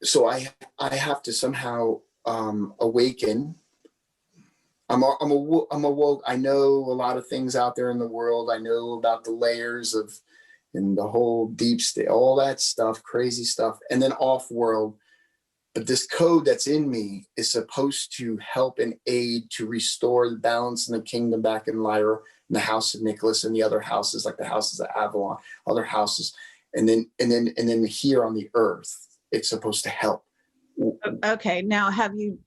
So I have to somehow awaken. I'm awoke. I know a lot of things out there in the world. I know about the layers of, and the whole deep state, all that stuff, crazy stuff, and then off world. But this code that's in me is supposed to help and aid to restore the balance in the kingdom back in Lyra, in the house of Nicholas, and the other houses, like the houses of Avalon, other houses, and then here on the earth, it's supposed to help. Okay, now have you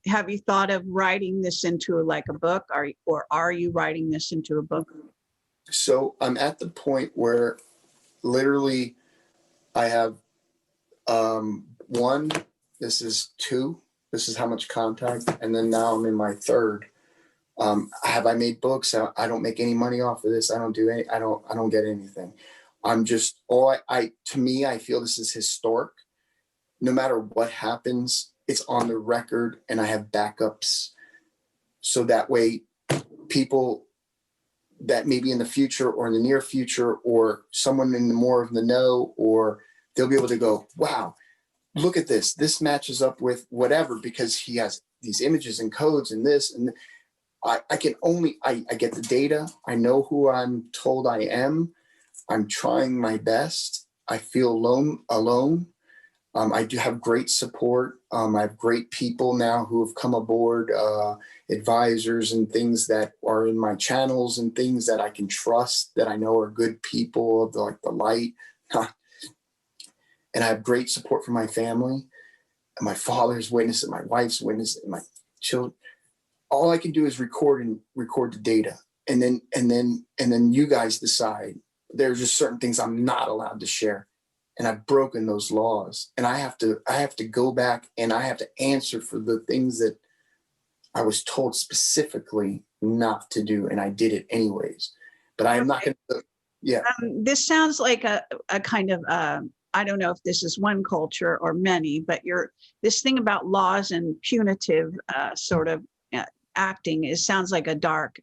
thought of writing this into like a book, or are you writing this into a book? So I'm at the point where literally I have one. This is two. This is how much contact, and then now I'm in my third. Have I made books? I don't make any money off of this. I don't do any. I don't get anything. I'm just to me, I feel this is historic. No matter what happens, it's on the record, and I have backups, so that way, people that maybe in the future or in the near future, or someone in the more of the know, or they'll be able to go, wow, look at this. This matches up with whatever, because he has these images and codes and this, and I get the data. I know who I'm told I am. I'm trying my best. I feel alone. I do have great support. I have great people now who have come aboard, advisors and things that are in my channels and things that I can trust, that I know are good people, like the light. And I have great support from my family, and my father's witness, and my wife's witness, and my children. All I can do is record the data, and then you guys decide. There's just certain things I'm not allowed to share, and I've broken those laws, and I have to go back, and I have to answer for the things that I was told specifically not to do, and I did it anyways. But I am not going to. Yeah. This sounds like a kind of I don't know if this is one culture or many, but this thing about laws and punitive sort of acting sounds like a dark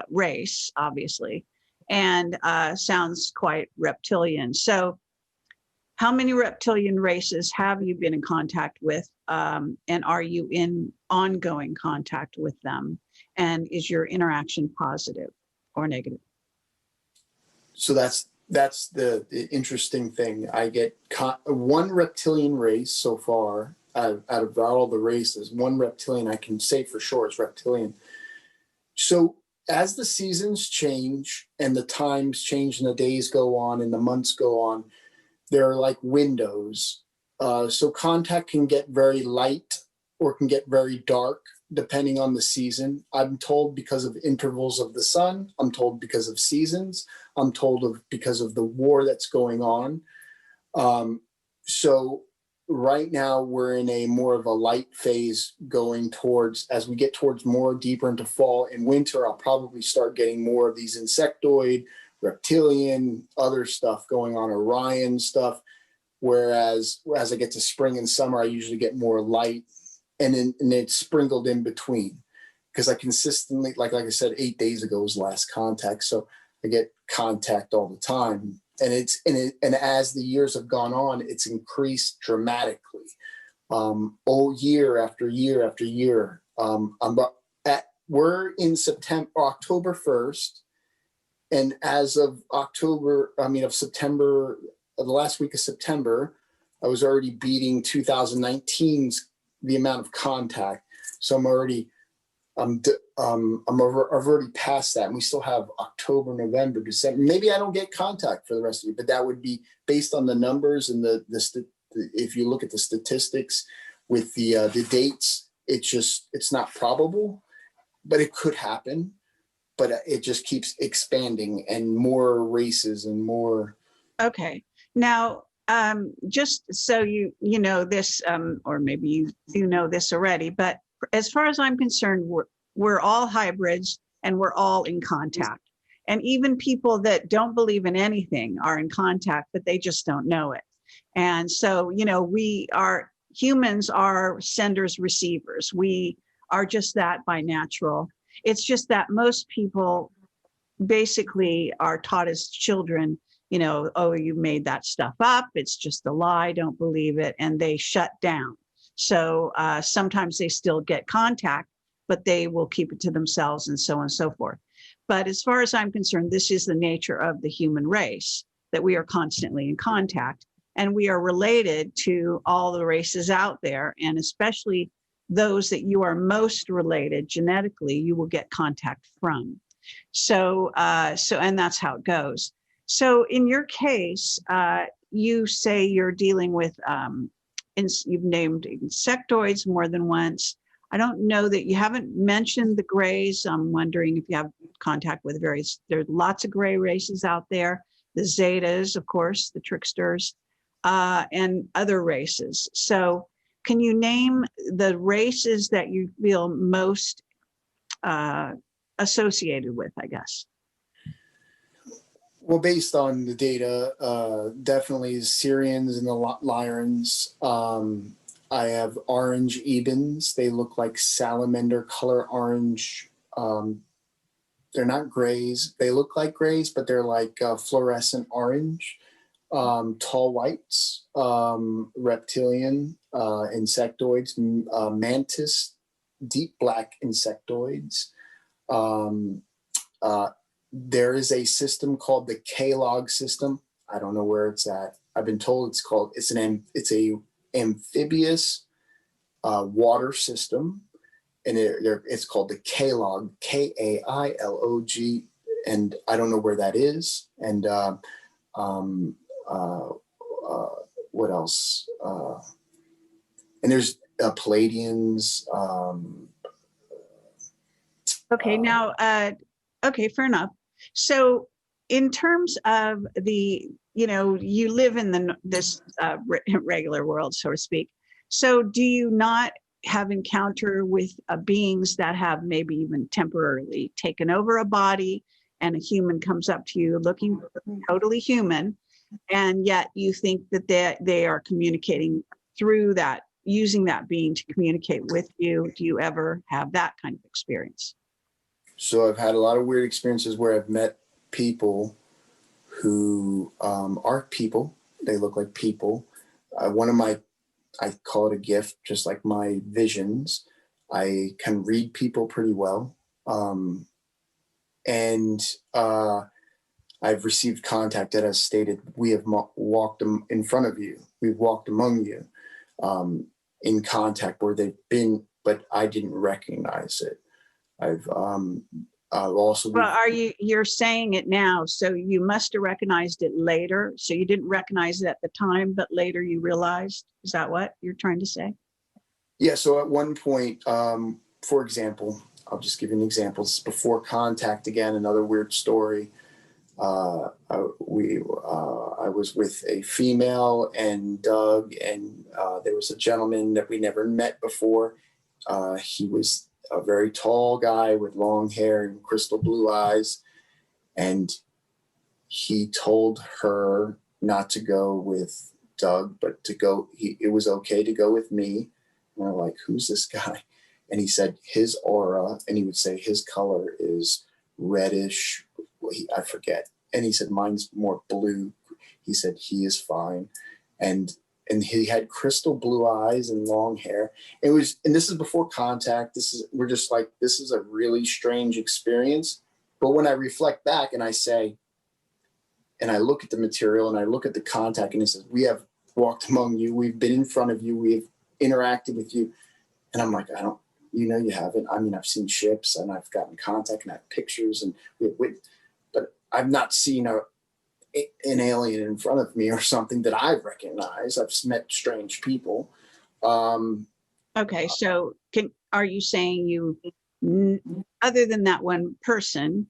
race, obviously, and sounds quite reptilian. So how many reptilian races have you been in contact with, and are you in ongoing contact with them? And is your interaction positive or negative? So that's the interesting thing. I get one reptilian race so far out of all the races. One reptilian I can say for sure is reptilian. So as the seasons change and the times change and the days go on and the months go on, there are like windows. So contact can get very light or can get very dark depending on the season. I'm told because of intervals of the sun. I'm told because of seasons. I'm told because of the war that's going on. So right now we're in a more of a light phase going towards, as we get towards more deeper into fall and winter, I'll probably start getting more of these insectoid, reptilian, other stuff going on, Orion stuff. Whereas as I get to spring and summer, I usually get more light, and it's sprinkled in between, because I consistently, like I said, 8 days ago was last contact. So I get contact all the time. And and as the years have gone on, it's increased dramatically. Year after year after year. We're in October 1st. And as of September, the last week of September, I was already beating 2019's the amount of contact. So I've already passed that, and we still have October, November, December. Maybe I don't get contact for the rest of it, but that would be based on the numbers and if you look at the statistics with the dates, it's not probable, but it could happen. But it just keeps expanding, and more races and more. Okay. Now, just so you know this, or maybe you know this already, but as far as I'm concerned, we're all hybrids, and we're all in contact. And even people that don't believe in anything are in contact, but they just don't know it. And so, humans are senders, receivers. We are just that by natural. It's just that most people basically are taught as children, oh, you made that stuff up. It's just a lie. Don't believe it. And they shut down. So sometimes they still get contact, but they will keep it to themselves, and so on and so forth. But as far as I'm concerned, this is the nature of the human race, that we are constantly in contact, and we are related to all the races out there, and especially those that you are most related genetically, you will get contact from. So and that's how it goes. So in your case, you say you're dealing with, you've named insectoids more than once. I don't know that you haven't mentioned the grays. I'm wondering if you have contact with there's lots of gray races out there, the Zetas, of course, the tricksters, and other races. So can you name the races that you feel most associated with, I guess? Well, based on the data, definitely Syrians and the Lyrans. I have orange Ebens. They look like salamander color orange. They're not grays. They look like grays, but they're like fluorescent orange. Tall whites, reptilian, insectoids, mantis, deep black insectoids. There is a system called the K-log system. I don't know where it's at. I've been told it's a amphibious water system, and it's called the K-log, Kailog, and I don't know where that is. And what else? And there's Palladians. Okay, now, okay, fair enough. So in terms of the, you live in this regular world, so to speak. So do you not have encounter with beings that have maybe even temporarily taken over a body, and a human comes up to you looking totally human, and yet you think that they are communicating through that, using that being to communicate with you? Do you ever have that kind of experience? So I've had a lot of weird experiences where I've met people who aren't people. They look like people. I call it a gift, just like my visions. I can read people pretty well. And I've received contact that has stated, we have walked in front of you. We've walked among you, in contact where they've been, but I didn't recognize it. I've also. Well, you're saying it now, so you must have recognized it later. So you didn't recognize it at the time, but later you realized. Is that what you're trying to say? Yeah. So at one point, for example, I'll just give you an example. This is before contact again, another weird story. I was with a female and Doug, and there was a gentleman that we never met before. He was a very tall guy with long hair and crystal blue eyes, and he told her not to go with Doug, but to go. It was okay to go with me. And we're like, who's this guy? And he said his aura, and he would say his color is reddish. I forget. And he said mine's more blue. He said he is fine, and he had crystal blue eyes and long hair. It was, and this is before contact. We're just like, this is a really strange experience. But when I reflect back and I say, and I look at the material and I look at the contact, and it says, we have walked among you, we've been in front of you, we've interacted with you, and I'm like, you haven't. I mean, I've seen ships and I've gotten contact and I have pictures, and but I've not seen an alien in front of me or something that I've recognized. I've met strange people. Okay, so are you saying you, other than that one person,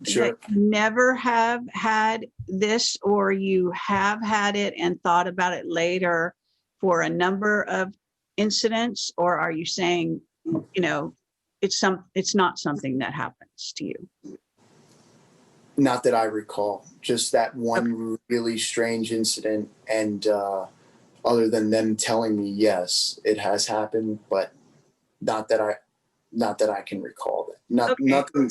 Sure. that you never have had this, or you have had it and thought about it later for a number of incidents? Or are you saying, it's not something that happens to you? Not that I recall, just that one really strange incident. And other than them telling me, yes, it has happened, but not that I can recall that. Nothing.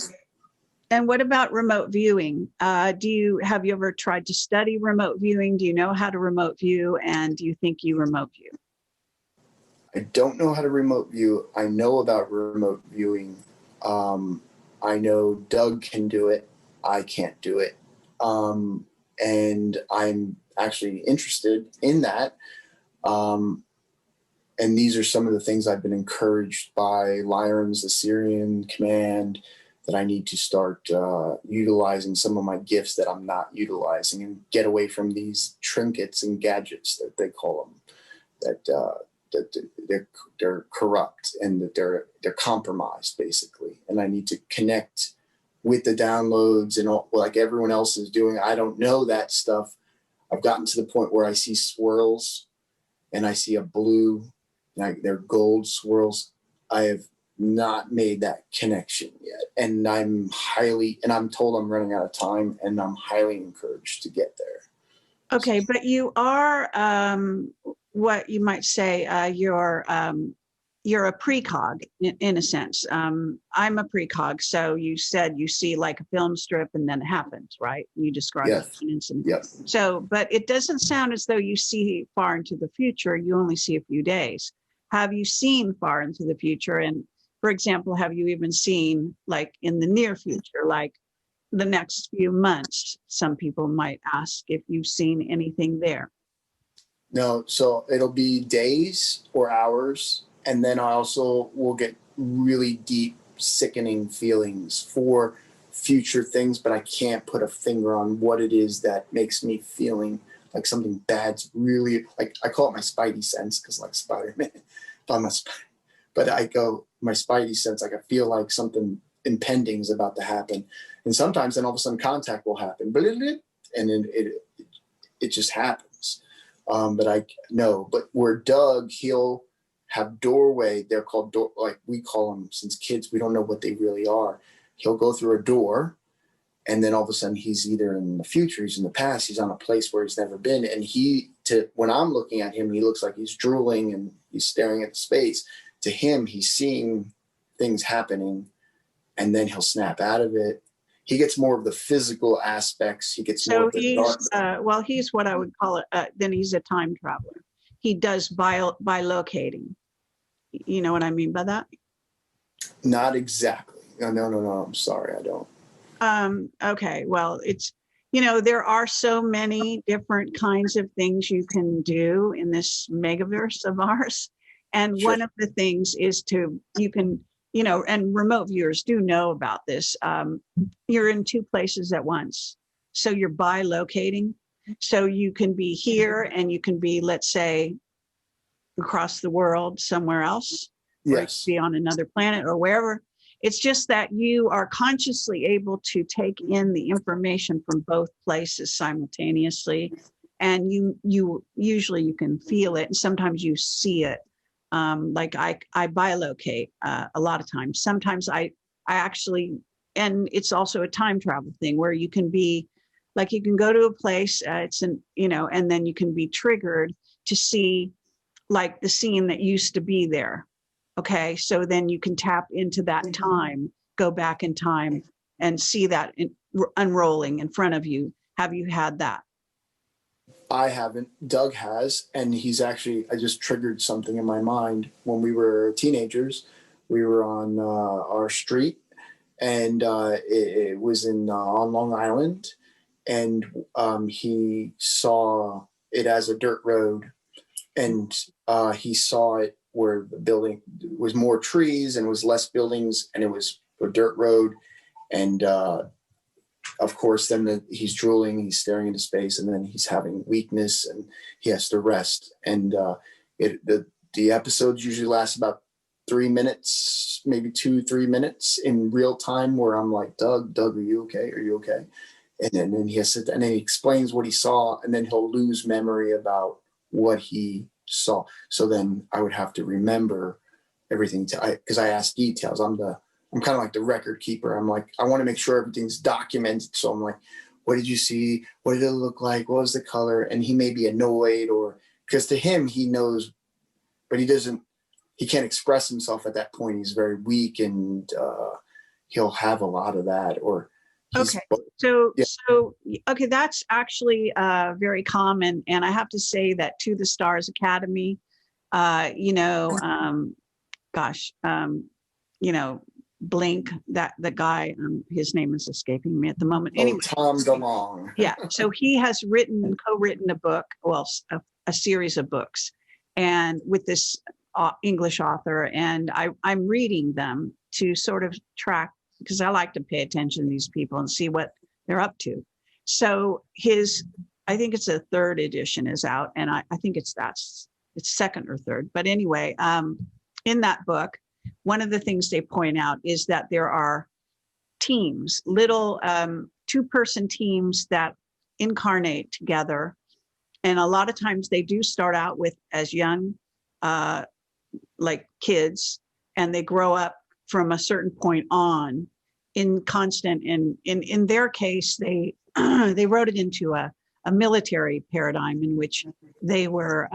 And what about remote viewing? Have you ever tried to study remote viewing? Do you know how to remote view? And do you think you remote view? I don't know how to remote view. I know about remote viewing. I know Doug can do it. I can't do it. And I'm actually interested in that. And these are some of the things I've been encouraged by Lyram's Assyrian Command, that I need to start utilizing some of my gifts that I'm not utilizing, and get away from these trinkets and gadgets that they call them, that they're corrupt and that they're compromised, basically. And I need to connect with the downloads and all, like everyone else is doing. I don't know that stuff. I've gotten to the point where I see swirls and I see a blue, like they're gold swirls. I have not made that connection yet. And I'm told I'm running out of time, and I'm highly encouraged to get there. Okay, but you are what you might say, you're a precog in a sense. I'm a precog. So you said you see like a film strip and then it happens, right? You described an incident. Yes. So, but it doesn't sound as though you see far into the future. You only see a few days. Have you seen far into the future? And for example, have you even seen like in the near future, like the next few months? Some people might ask if you've seen anything there. No, so it'll be days or hours. And then I also will get really deep, sickening feelings for future things, but I can't put a finger on what it is that makes me feeling like something bad's really, like I call it my spidey sense, because like Spider-Man, but I go, my spidey sense, like I feel like something impending is about to happen. And sometimes then all of a sudden contact will happen, and then it just happens. But where Doug, he'll have doorway, they're called like we call them since kids, we don't know what they really are. He'll go through a door, and then all of a sudden he's either in the future, he's in the past, he's on a place where he's never been. And when I'm looking at him, he looks like he's drooling and he's staring at space. To him, he's seeing things happening, and then he'll snap out of it. He gets more of the physical aspects. He gets more of the dark. He's what I would call it. Then he's a time traveler. He does bilocating. You know what I mean by that? Not exactly. No. I'm sorry, I don't. Okay. Well, it's, there are so many different kinds of things you can do in this megaverse of ours. And Sure. One of the things is you can, and remote viewers do know about this. You're in two places at once. So you're bilocating. So you can be here and you can be, let's say, across the world somewhere else. Yes. Or you can be on another planet or wherever. It's just that you are consciously able to take in the information from both places simultaneously. And you usually you can feel it, and sometimes you see it. Like I bilocate a lot of times. Sometimes I actually, and it's also a time travel thing where you can be, like you can go to a place, and then you can be triggered to see like the scene that used to be there. Okay, so then you can tap into that time, go back in time, and see that unrolling in front of you. Have you had that? I haven't. Doug has, and I just triggered something in my mind. When we were teenagers, we were on our street, and it was on Long Island, and he saw it as a dirt road, and he saw it where the building was more trees and was less buildings, and it was a dirt road, and of course, then he's drooling, he's staring into space, and then he's having weakness, and he has to rest. And the episodes usually last about 3 minutes, maybe 2-3 minutes in real time, where I'm like, Doug, are you okay? Are you okay? And then he has to, and then he explains what he saw, and then he'll lose memory about what he saw. So then I would have to remember everything because I ask details. I'm kind of like the record keeper. I'm like, I want to make sure everything's documented. So I'm like, what did you see? What did it look like? What was the color? And he may be annoyed, or because to him, he knows, but he can't express himself at that point. He's very weak, and he'll have a lot of that. Or Okay, okay, that's actually very common. And I have to say that To the Stars Academy, Blink, that the guy, his name is escaping me at the moment. Anyway, Tom DeLonge. Yeah, so he has co-written a book, well, a series of books, and with this English author, and I'm reading them to sort of track, because I like to pay attention to these people and see what they're up to. So I think it's a third edition is out, and I think it's second or third. But anyway, in that book, one of the things they point out is that there are teams, little two-person teams that incarnate together. And a lot of times they do start out with as young, like kids, and they grow up from a certain point on in constant. And in their case, they they wrote it into a military paradigm in which they were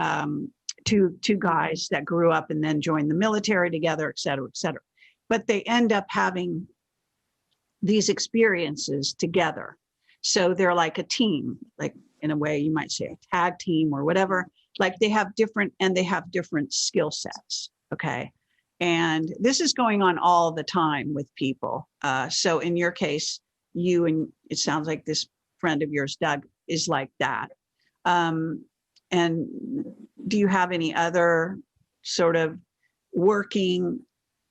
two guys that grew up and then joined the military together, et cetera, et cetera. But they end up having these experiences together. So they're like a team, like in a way you might say a tag team or whatever. Like they have different skill sets. Okay. And this is going on all the time with people. So in your case, it sounds like this friend of yours, Doug, is like that. And do you have any other sort of working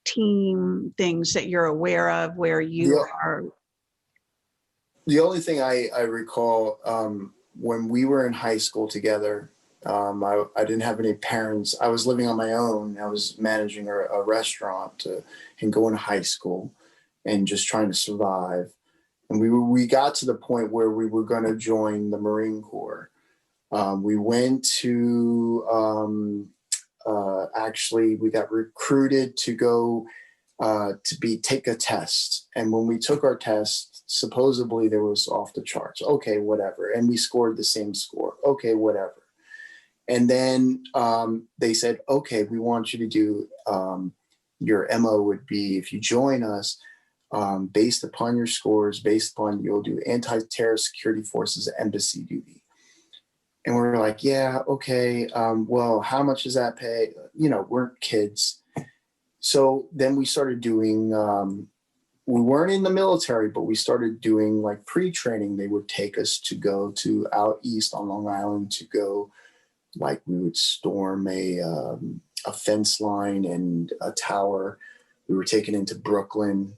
team things that you're aware of where you are? The only thing I recall when we were in high school together, I didn't have any parents. I was living on my own. I was managing a restaurant and going to high school and just trying to survive. And we got to the point where we were going to join the Marine Corps. We went to actually we got recruited to go take a test. And when we took our test, supposedly there was off the charts. Okay, whatever. And we scored the same score. Okay, whatever. And then they said, okay, we want you to do your MO would be, if you join us, based upon your scores, you'll do anti-terror security forces embassy duty. And we're like, yeah, okay. Well, how much does that pay? We're kids. So then we started doing, we weren't in the military, but we started doing like pre-training. They would take us to go to out east on Long Island to go, like we would storm a fence line and a tower. We were taken into Brooklyn,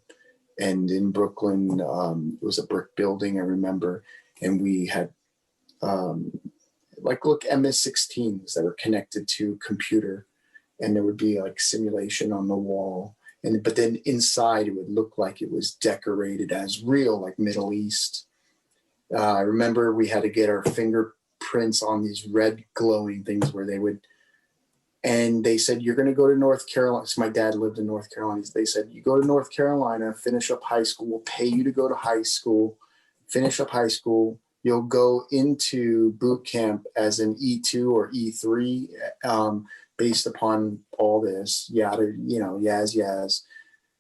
and in Brooklyn, it was a brick building, I remember. And we had MS-16s that were connected to computer, and there would be like simulation on the wall. but then inside it would look like it was decorated as real, like Middle East. I remember we had to get our fingerprints on these red glowing things where they would, and they said, you're going to go to North Carolina. So my dad lived in North Carolina. They said, you go to North Carolina, finish up high school. We'll pay you to go to high school, finish up high school. You'll go into boot camp as an E2 or E3 based upon all this, yada, yaz.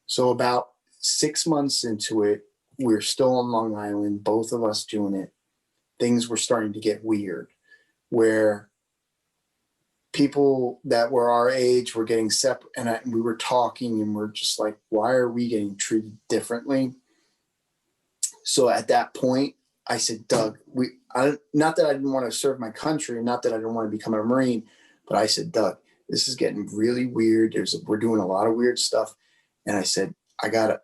So about 6 months into it, we're still on Long Island, both of us doing it. Things were starting to get weird, where people that were our age were getting separate, and we were talking, and we're just like, why are we getting treated differently? So at that point, I said, Doug, not that I didn't want to serve my country, not that I didn't want to become a Marine, but I said, Doug, this is getting really weird. We're doing a lot of weird stuff. And I said, I gotta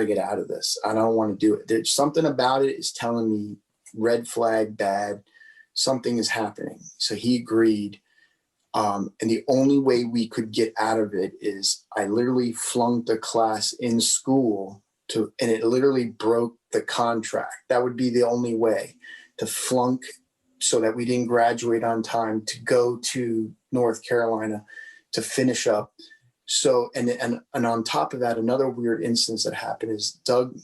get out of this. I don't want to do it. There's something about it is telling me red flag, bad, something is happening. So he agreed. And the only way we could get out of it is I literally flunked a class in school and it literally broke the contract. That would be the only way to flunk so that we didn't graduate on time to go to North Carolina to finish up. So, and on top of that, another weird instance that happened is Doug,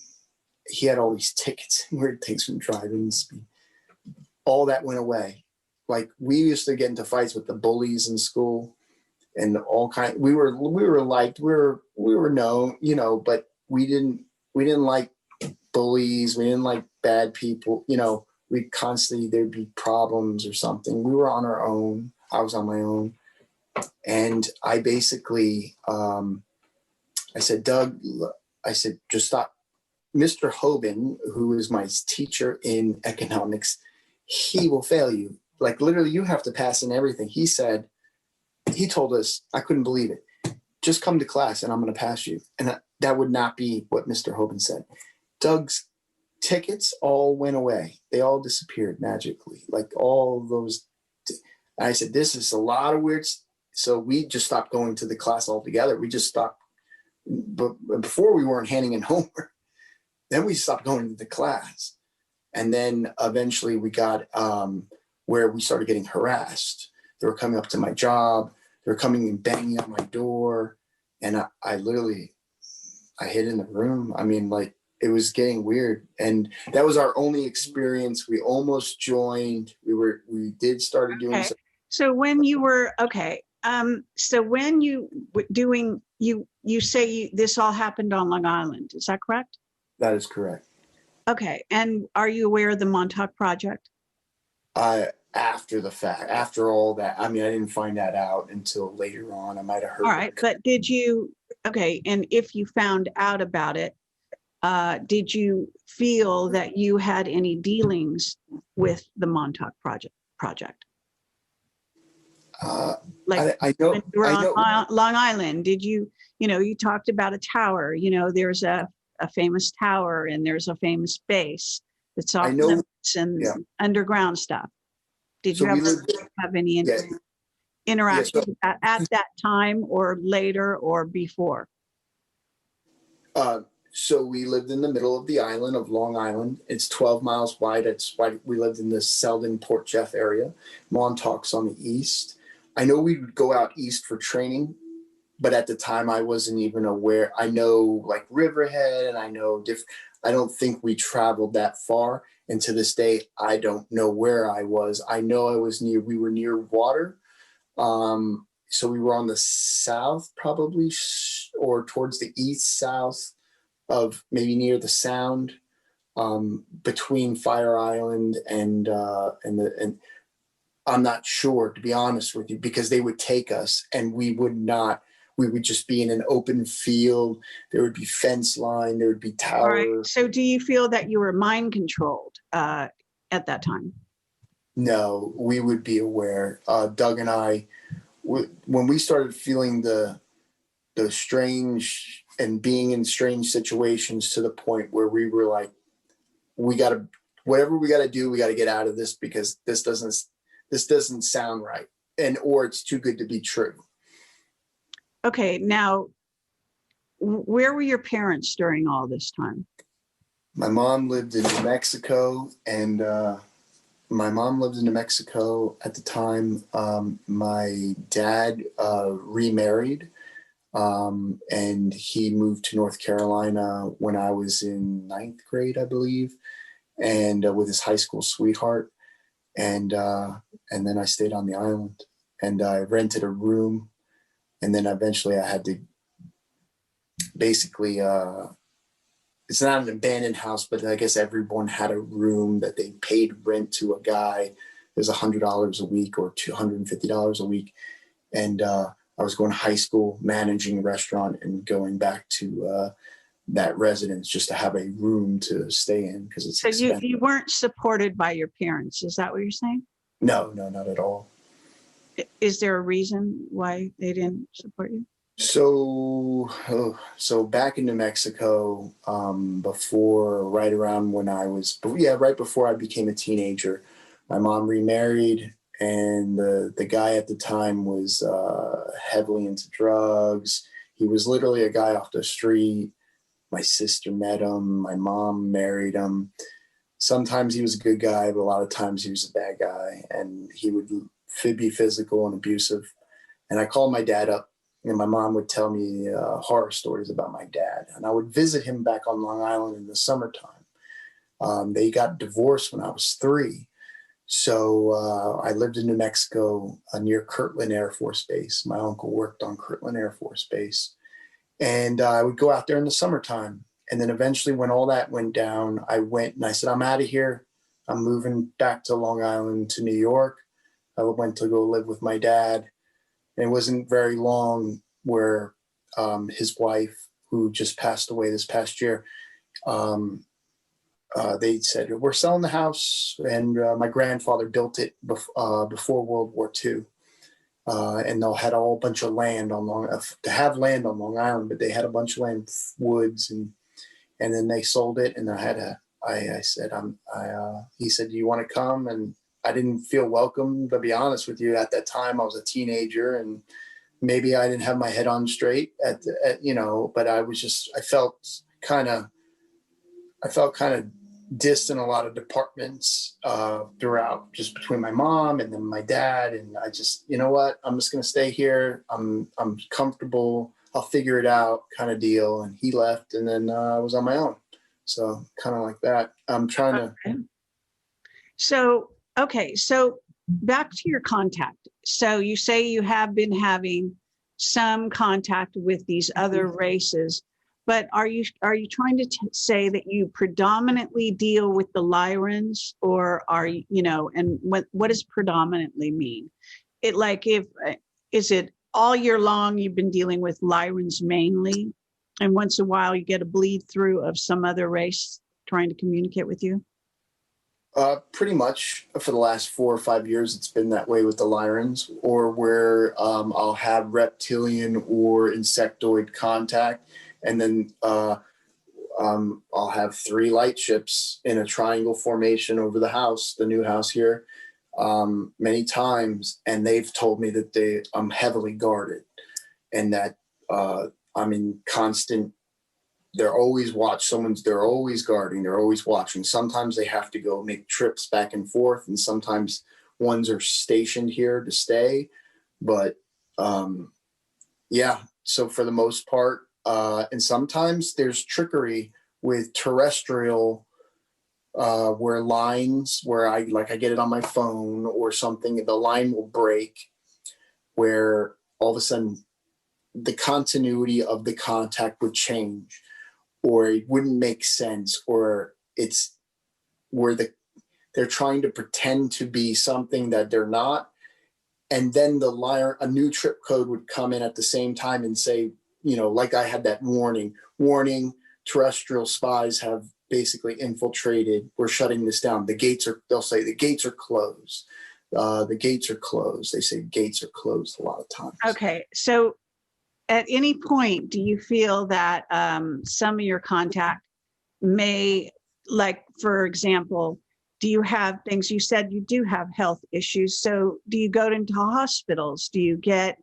he had all these tickets, weird things from driving speed. All that went away. Like we used to get into fights with the bullies in school and all kind. We were liked, we were known, but we didn't like bullies. We didn't like bad people. We'd constantly, there'd be problems or something. We were on our own. I was on my own. And I basically, I said, Doug, just stop. Mr. Hoban, who is my teacher in economics, he will fail you. Like literally you have to pass in everything. He told us, I couldn't believe it. Just come to class and I'm going to pass you. And that would not be what Mr. Hoban said. Doug's tickets all went away. They all disappeared magically. Like all those. I said, this is a lot of weird. So we just stopped going to the class altogether. We just stopped. But before we weren't handing in homework. Then we stopped going to the class. And then eventually we got where we started getting harassed. They were coming up to my job. They were coming and banging on my door. And I literally hid in the room. I mean, like it was getting weird. And that was our only experience. We almost joined. We did started doing some. So when you were, so when you were doing, you say this all happened on Long Island, is that correct? That is correct. Okay. And are you aware of the Montauk Project? After the fact, after all that, I mean, I didn't find that out until later on. I might have heard. All right. But did you, and if you found out about it, did you feel that you had any dealings with the Montauk Project? Like I know, when you were on Long Island, did you, you talked about a tower, there's a famous tower and there's a famous base that's off limits and underground stuff. Did you ever have any interaction at that time or later or before? So we lived in the middle of the island of Long Island. It's 12 miles wide. That's why we lived in the Selden, Port Jeff area. Montauk's on the east. I know we would go out east for training, but at the time I wasn't even aware. I know like Riverhead and I know I don't think we traveled that far. And to this day, I don't know where I was. I know we were near water. So we were on the south probably, or towards the east south of maybe near the Sound, between Fire Island and I'm not sure, to be honest with you, because they would take us and we would just be in an open field. There would be fence line, there would be towers. All right. So do you feel that you were mind controlled at that time? No, we would be aware. Doug and I, when we started feeling the strange and being in strange situations to the point where we were like, whatever we got to do, we got to get out of this because this doesn't sound right. Or it's too good to be true. Okay. Now, Where were your parents during all this time? My mom lived in New Mexico, and my mom lived in New Mexico at the time. My dad remarried, and he moved to North Carolina when I was in ninth grade, I believe, and with his high school sweetheart. And then I stayed on the island, and I rented a room, and then eventually I had to basically. It's not an abandoned house, but I guess everyone had a room that they paid rent to a guy. It was $100 a week or $250 a week. And I was going to high school, managing a restaurant, and going back to that residence just to have a room to stay in because it's expensive. You weren't supported by your parents. Is that what you're saying? No, not at all. Is there a reason why they didn't support you? So back in New Mexico, right before I became a teenager, my mom remarried, and the guy at the time was heavily into drugs. He was literally a guy off the street. My sister met him. My mom married him. Sometimes he was a good guy, but a lot of times he was a bad guy, and he would be physical and abusive. And I called my dad up, and my mom would tell me horror stories about my dad. And I would visit him back on Long Island in the summertime. They got divorced when I was 3. So I lived in New Mexico near Kirtland Air Force Base. My uncle worked on Kirtland Air Force Base. And I would go out there in the summertime. And then eventually when all that went down, I went and I said, I'm out of here. I'm moving back to Long Island to New York. I went to go live with my dad. And it wasn't very long where his wife, who just passed away this past year, they said, we're selling the house. And my grandfather built it before World War II. And they had a whole bunch of land on Long Island, but they had a bunch of land, woods, and then they sold it. And he said, do you want to come? And I didn't feel welcome, to be honest with you. At that time, I was a teenager, and maybe I didn't have my head on straight but I felt kind of distant in a lot of departments throughout, just between my mom and then my dad. And I just, you know what, I'm just going to stay here. I'm comfortable. I'll figure it out, kind of deal. And he left, and then I was on my own. So kind of like that. I'm trying to. So back to your contact. So you say you have been having some contact with these other races, but are you trying to say that you predominantly deal with the Lyrans, or are you, and what does predominantly mean? Is it all year long you've been dealing with Lyrans mainly, and once in a while you get a bleed through of some other race trying to communicate with you? Pretty much for the last 4 or 5 years, it's been that way with the Lyrans, or where I'll have reptilian or insectoid contact, and then I'll have 3 light ships in a triangle formation over the house, the new house here, many times, and they've told me that I'm heavily guarded, and that I'm in constant. They're always they're always guarding, they're always watching. Sometimes they have to go make trips back and forth, and sometimes ones are stationed here to stay. But so for the most part, and sometimes there's trickery with terrestrial, where lines, where I get it on my phone or something, the line will break, where all of a sudden the continuity of the contact would change, or it wouldn't make sense, or it's where they're trying to pretend to be something that they're not. And then a new trip code would come in at the same time and say, like I had that warning, terrestrial spies have basically infiltrated. We're shutting this down. They'll say the gates are closed. The gates are closed. They say gates are closed a lot of times. Okay. So at any point, do you feel that some of your contact may, like, for example, do you have things, you said you do have health issues. So do you go into hospitals? Do you get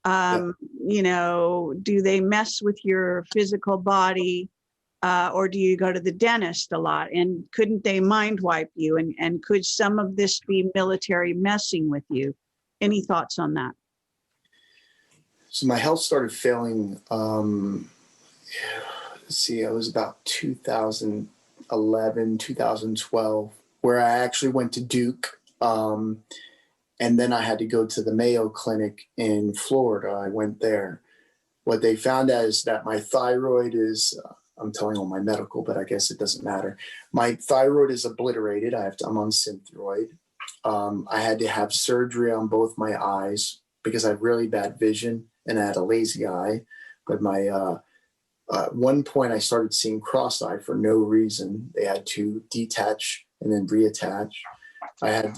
You know, do they mess with your physical body? Or do you go to the dentist a lot? And couldn't they mind wipe you? And could some of this be military messing with you? Any thoughts on that? So my health started failing. Let's see, it was about 2011, 2012, where I actually went to Duke. And then I had to go to the Mayo Clinic in Florida. I went there. What they found out is that my thyroid is, I'm telling all my medical, but I guess it doesn't matter. My thyroid is obliterated. I'm on Synthroid. I had to have surgery on both my eyes because I have really bad vision and I had a lazy eye. But my at one point I started seeing cross-eyed for no reason. They had to detach and then reattach. I had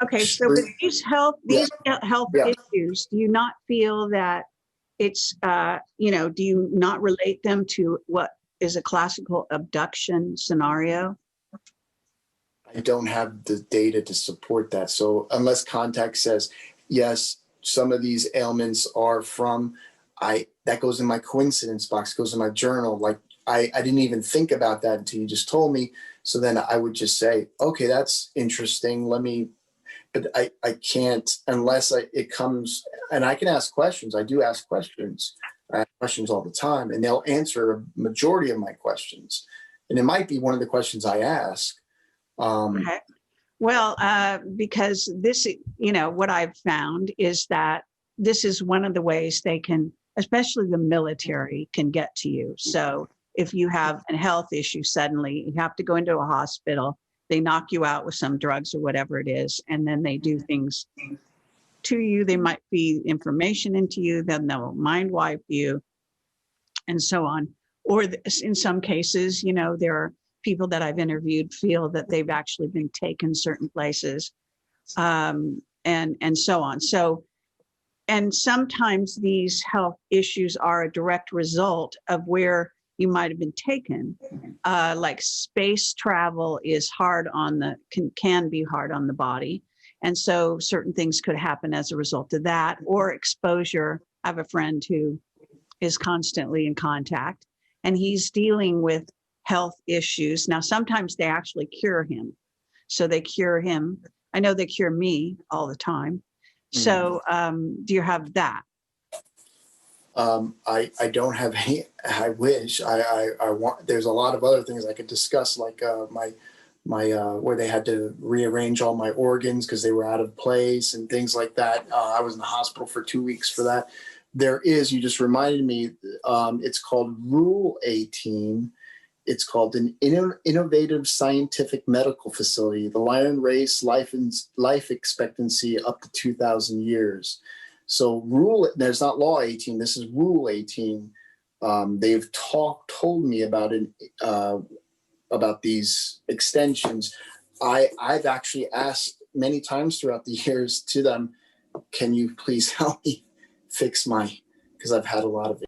okay. So with these health issues, do you not feel that it's you know, do you not relate them to what is a classical abduction scenario? I don't have the data to support that. So unless Contact says, yes, some of these ailments are from, that goes in my coincidence box, goes in my journal. Like I didn't even think about that until you just told me. So then I would just say, okay, that's interesting. But I can't unless it comes, and I can ask questions. I do ask questions. I ask questions all the time, and they'll answer a majority of my questions. And it might be one of the questions I ask. Okay. Well, because this, you know, what I've found is that this is one of the ways they can, especially the military, can get to you. So if you have a health issue, suddenly you have to go into a hospital, they knock you out with some drugs or whatever it is, and then they do things to you. They might feed information into you, then they'll mind wipe you, and so on. Or in some cases, you know, there are people that I've interviewed feel that they've actually been taken certain places, and so on. So, and sometimes these health issues are a direct result of where you might have been taken. Like space travel is hard on can be hard on the body. And so certain things could happen as a result of that, or exposure. I have a friend who is constantly in contact and he's dealing with health issues. Now, sometimes they actually cure him. So they cure him. I know they cure me all the time. So do you have that? I don't have any. I wish I want. There's a lot of other things I could discuss, like my where they had to rearrange all my organs because they were out of place and things like that. I was in the hospital for 2 weeks for that. You just reminded me. It's called Rule 18. It's called an innovative scientific medical facility. The lion race life expectancy up to 2,000 years. So there's not law 18. This is Rule 18. They've told me about it, about these extensions. I've actually asked many times throughout the years to them, can you please help me fix because I've had a lot of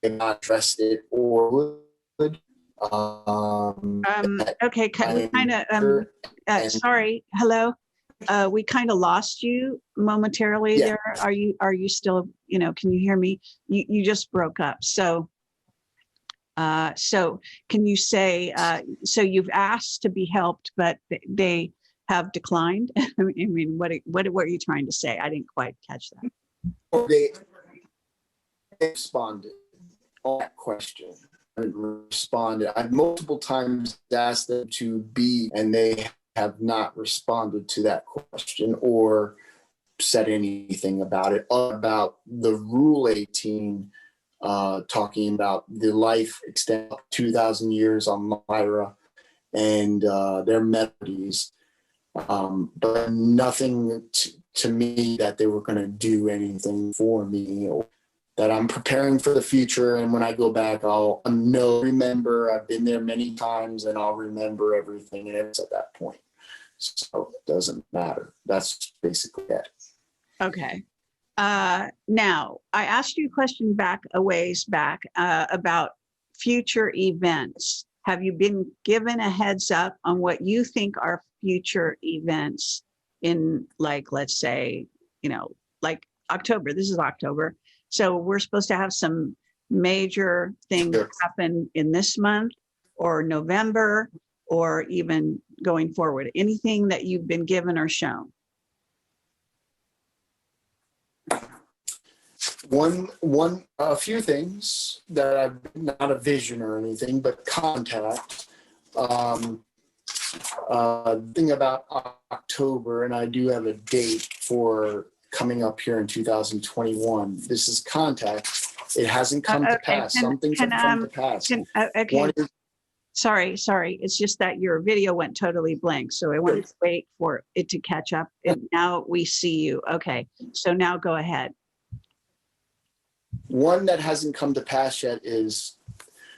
not addressed it or would. Okay, we kind of, sorry, hello. We kind of lost you momentarily there. Are you still, you know, can you hear me? You just broke up. So can you say, so you've asked to be helped, but they have declined? I mean, what are you trying to say? I didn't quite catch that. Well, they responded on that question. Responded. I've multiple times asked them to be, and they have not responded to that question or said anything about it. About the Rule 18, talking about the life extent of 2,000 years on Lyra and their melodies, but nothing to me that they were going to do anything for me, or that I'm preparing for the future. And when I go back, I'll remember I've been there many times and I'll remember everything. And it's at that point. So it doesn't matter. That's basically it. Okay. Now, I asked you a question a ways back about future events. Have you been given a heads up on what you think are future events in, like, let's say, like October. This is October. So we're supposed to have some major things Sure. happen in this month or November or even going forward. Anything that you've been given or shown? A few things that I've, not a vision or anything, but contact. Thing about October, and I do have a date for coming up here in 2021. This is contact. It hasn't come to Okay, pass. Some things have come to pass. Okay. One is, Sorry. It's just that your video went totally blank. So I wanted to wait for it to catch up. And now we see you. Okay. So now go ahead. one that hasn't come to pass yet is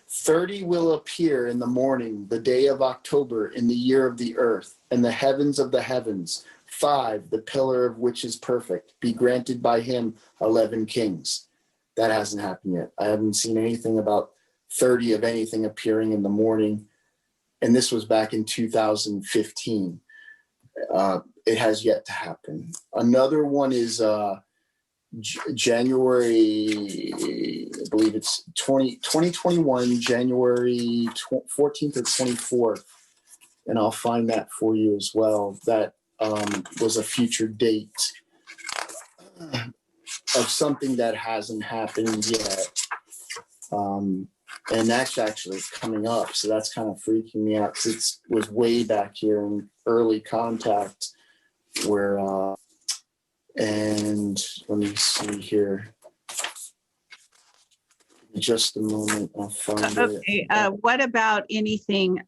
30 will appear in the morning, the day of October, in the year of the earth, and the heavens of the heavens. 5, the pillar of which is perfect, be granted by him 11 kings. That hasn't happened yet. I haven't seen anything about 30 of anything appearing in the morning. And this was back in 2015. It has yet to happen. Another one is January, I believe it's 2021, January 14th or 24th. And I'll find that for you as well. That was a future date of something that hasn't happened yet. And that's actually coming up. So that's kind of freaking me out because it was way back here in early contact where, and let me see here. Just a moment, I'll find it. Okay. What about anything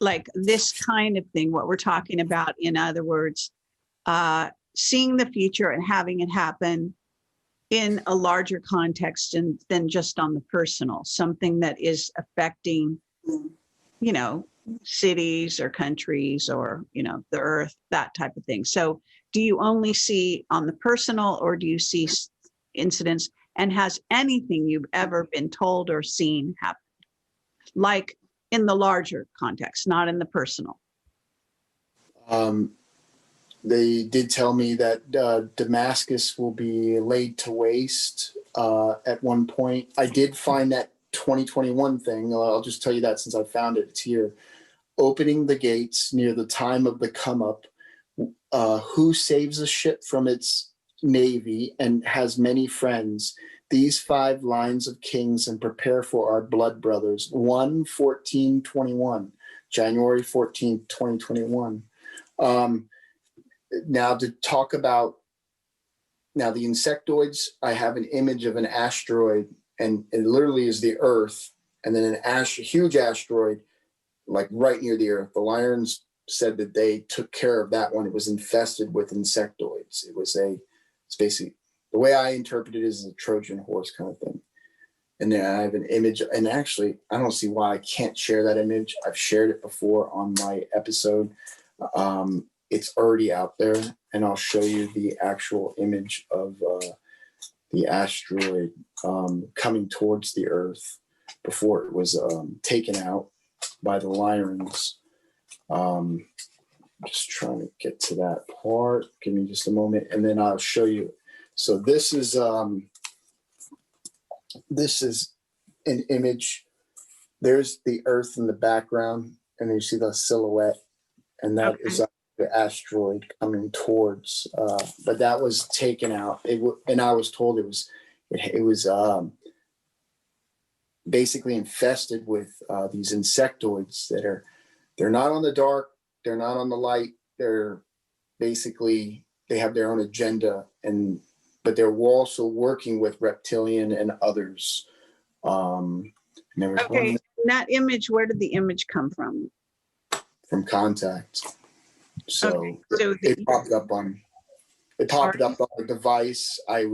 like this kind of thing, what we're talking about? In other words, seeing the future and having it happen in a larger context than just on the personal, something that is affecting, cities or countries or, the earth, that type of thing. So do you only see on the personal, or do you see incidents? And has anything you've ever been told or seen happen, like in the larger context, not in the personal? They did tell me that Damascus will be laid to waste at one point. I did find that 2021 thing. I'll just tell you that since I found it. It's here. Opening the gates near the time of the come up. Who saves a ship from its navy and has many friends? These 5 lines of kings and prepare for our blood brothers. 1/14/21, January 14th, 2021. Now to talk about the insectoids, I have an image of an asteroid, and it literally is the Earth, and then a huge asteroid, like right near the Earth. The Lions said that they took care of that one. It was infested with insectoids. It's basically, the way I interpret it is a Trojan horse kind of thing. And then I have an image, and actually, I don't see why I can't share that image. I've shared it before on my episode. It's already out there, and I'll show you the actual image of the asteroid coming towards the Earth before it was taken out by the Lyrans. Just trying to get to that part. Give me just a moment, and then I'll show you. So this is an image. There's the Earth in the background, and you see the silhouette, and that is the asteroid coming towards. But that was taken out. And I was told it was basically infested with these insectoids that they're not on the dark, they're not on the light. They're basically, they have their own agenda, but they're also working with reptilian and others. Okay, that image, where did the image come from? From contact. So, okay. So it popped up on the device. I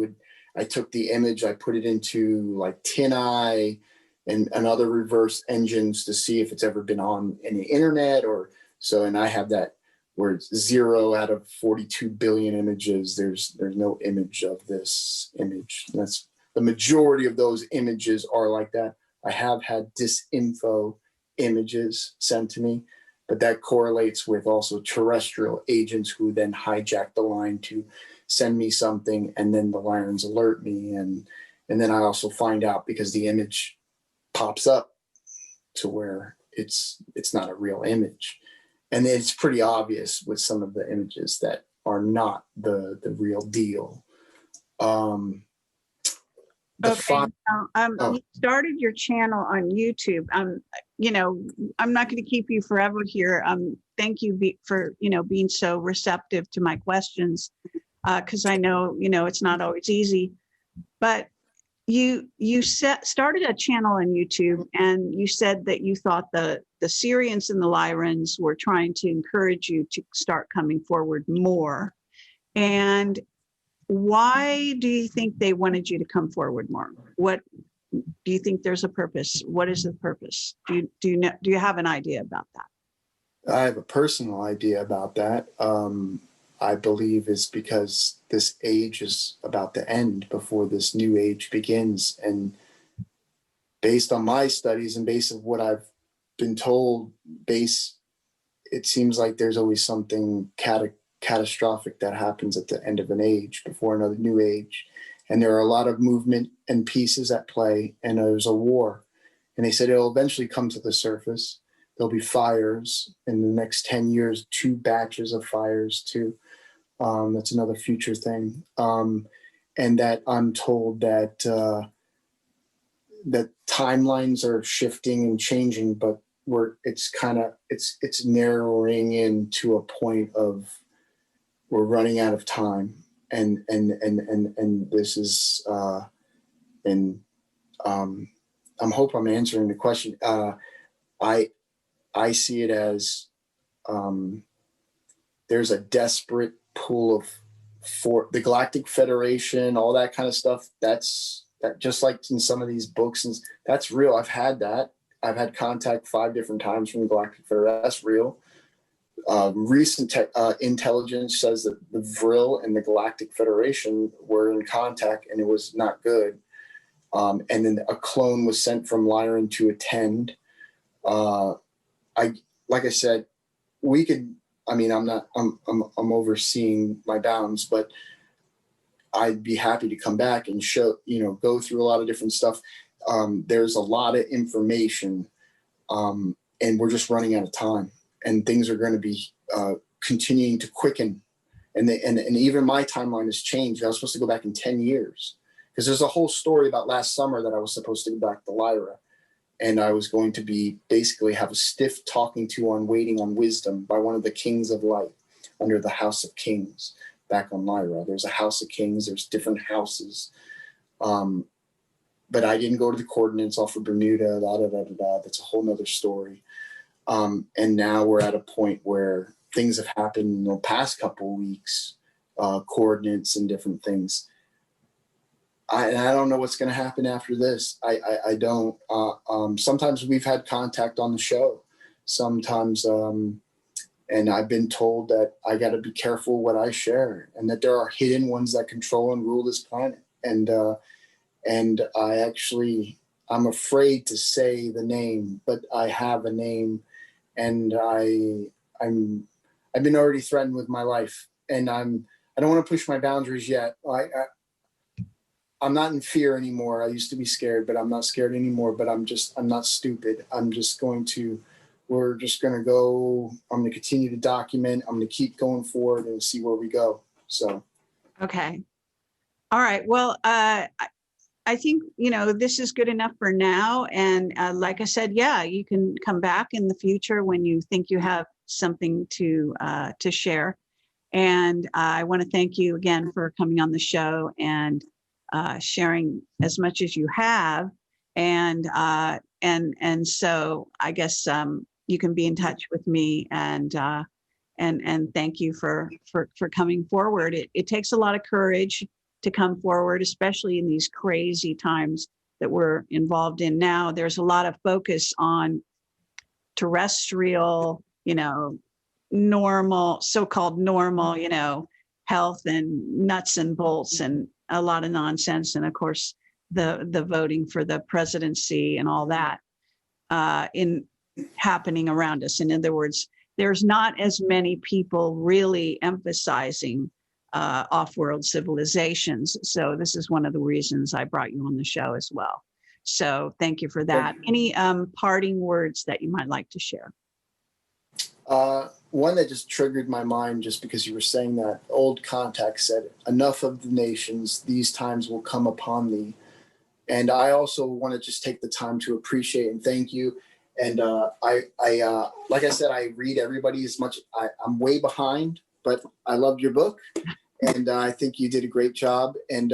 took the image, I put it into like TinEye and other reverse engines to see if it's ever been on any internet or so. And I have that where it's 0 out of 42 billion images. There's no image of this image. That's the majority of those images are like that. I have had disinfo images sent to me. but that correlates with also terrestrial agents who then hijack the line to send me something, and then the Lyrans alert me, and then I also find out because the image pops up to where it's not a real image, and it's pretty obvious with some of the images that are not the real deal. You started your channel on YouTube. You know, I'm not going to keep you forever here. Thank you for, you know, being so receptive to my questions, because I know, you know, it's not always easy. But you started a channel on YouTube, and you said that you thought the Syrians and the Lyrans were trying to encourage you to start coming forward more. And why do you think they wanted you to come forward more? What do you think there's a purpose? What is the purpose? Do you have an idea about that? I have a personal idea about that. I believe is because this age is about to end before this new age begins. And based on my studies and based on what I've been told, it seems like there's always something catastrophic that happens at the end of an age before another new age. And there are a lot of movement and pieces at play, and there's a war. And they said it'll eventually come to the surface. There'll be fires in the next 10 years, 2 batches of fires too. That's another future thing. And that I'm told that that timelines are shifting and changing, but it's narrowing into a point of we're running out of time, and this is I hope I'm answering the question. I see it as there's a desperate pool for the Galactic Federation, all that kind of stuff. That just like in some of these books, and that's real. I've had that. I've had contact 5 different times from the Galactic Federation. That's real. Recent intelligence says that the Vril and the Galactic Federation were in contact, and it was not good. And then a clone was sent from Lyran to attend. Like I said, we could. I mean, I'm overseeing my bounds, but I'd be happy to come back and show, go through a lot of different stuff. There's a lot of information, and we're just running out of time, and things are going to be continuing to quicken. And even my timeline has changed. I was supposed to go back in 10 years because there's a whole story about last summer that I was supposed to go back to Lyra. And I was going to be basically have a stiff talking to on Waiting on Wisdom by one of the Kings of Light under the House of Kings back on Lyra. There's a House of Kings. There's different houses. But I didn't go to the coordinates off of Bermuda. That's a whole nother story. And now we're at a point where things have happened in the past couple of weeks, coordinates and different things. I don't know what's going to happen after this. I don't. Sometimes we've had contact on the show. Sometimes, and I've been told that I got to be careful what I share, and that there are hidden ones that control and rule this planet. And I'm afraid to say the name, but I have a name, and I've been already threatened with my life, and I don't want to push my boundaries yet. I'm not in fear anymore. I used to be scared, but I'm not scared anymore. But I'm not stupid. We're just going to go. I'm going to continue to document. I'm going to keep going forward and see where we go. So. Okay. All right. Well, I think, this is good enough for now. And like I said, yeah, you can come back in the future when you think you have something to share. And I want to thank you again for coming on the show and sharing as much as you have, and so I guess you can be in touch with me, and thank you for coming forward. It takes a lot of courage to come forward, especially in these crazy times that we're involved in now. There's a lot of focus on terrestrial, normal, so-called normal, health and nuts and bolts and a lot of nonsense, and of course the voting for the presidency and all that. In happening around us. In other words, there's not as many people really emphasizing off-world civilizations. So this is one of the reasons I brought you on the show as well. So thank you for that. Any parting words that you might like to share? One that just triggered my mind just because you were saying that. Old Contact said, "Enough of the nations, these times will come upon thee." And I also want to just take the time to appreciate and thank you. And like I said, I read everybody as much. I'm way behind, but I loved your book, and I think you did a great job. And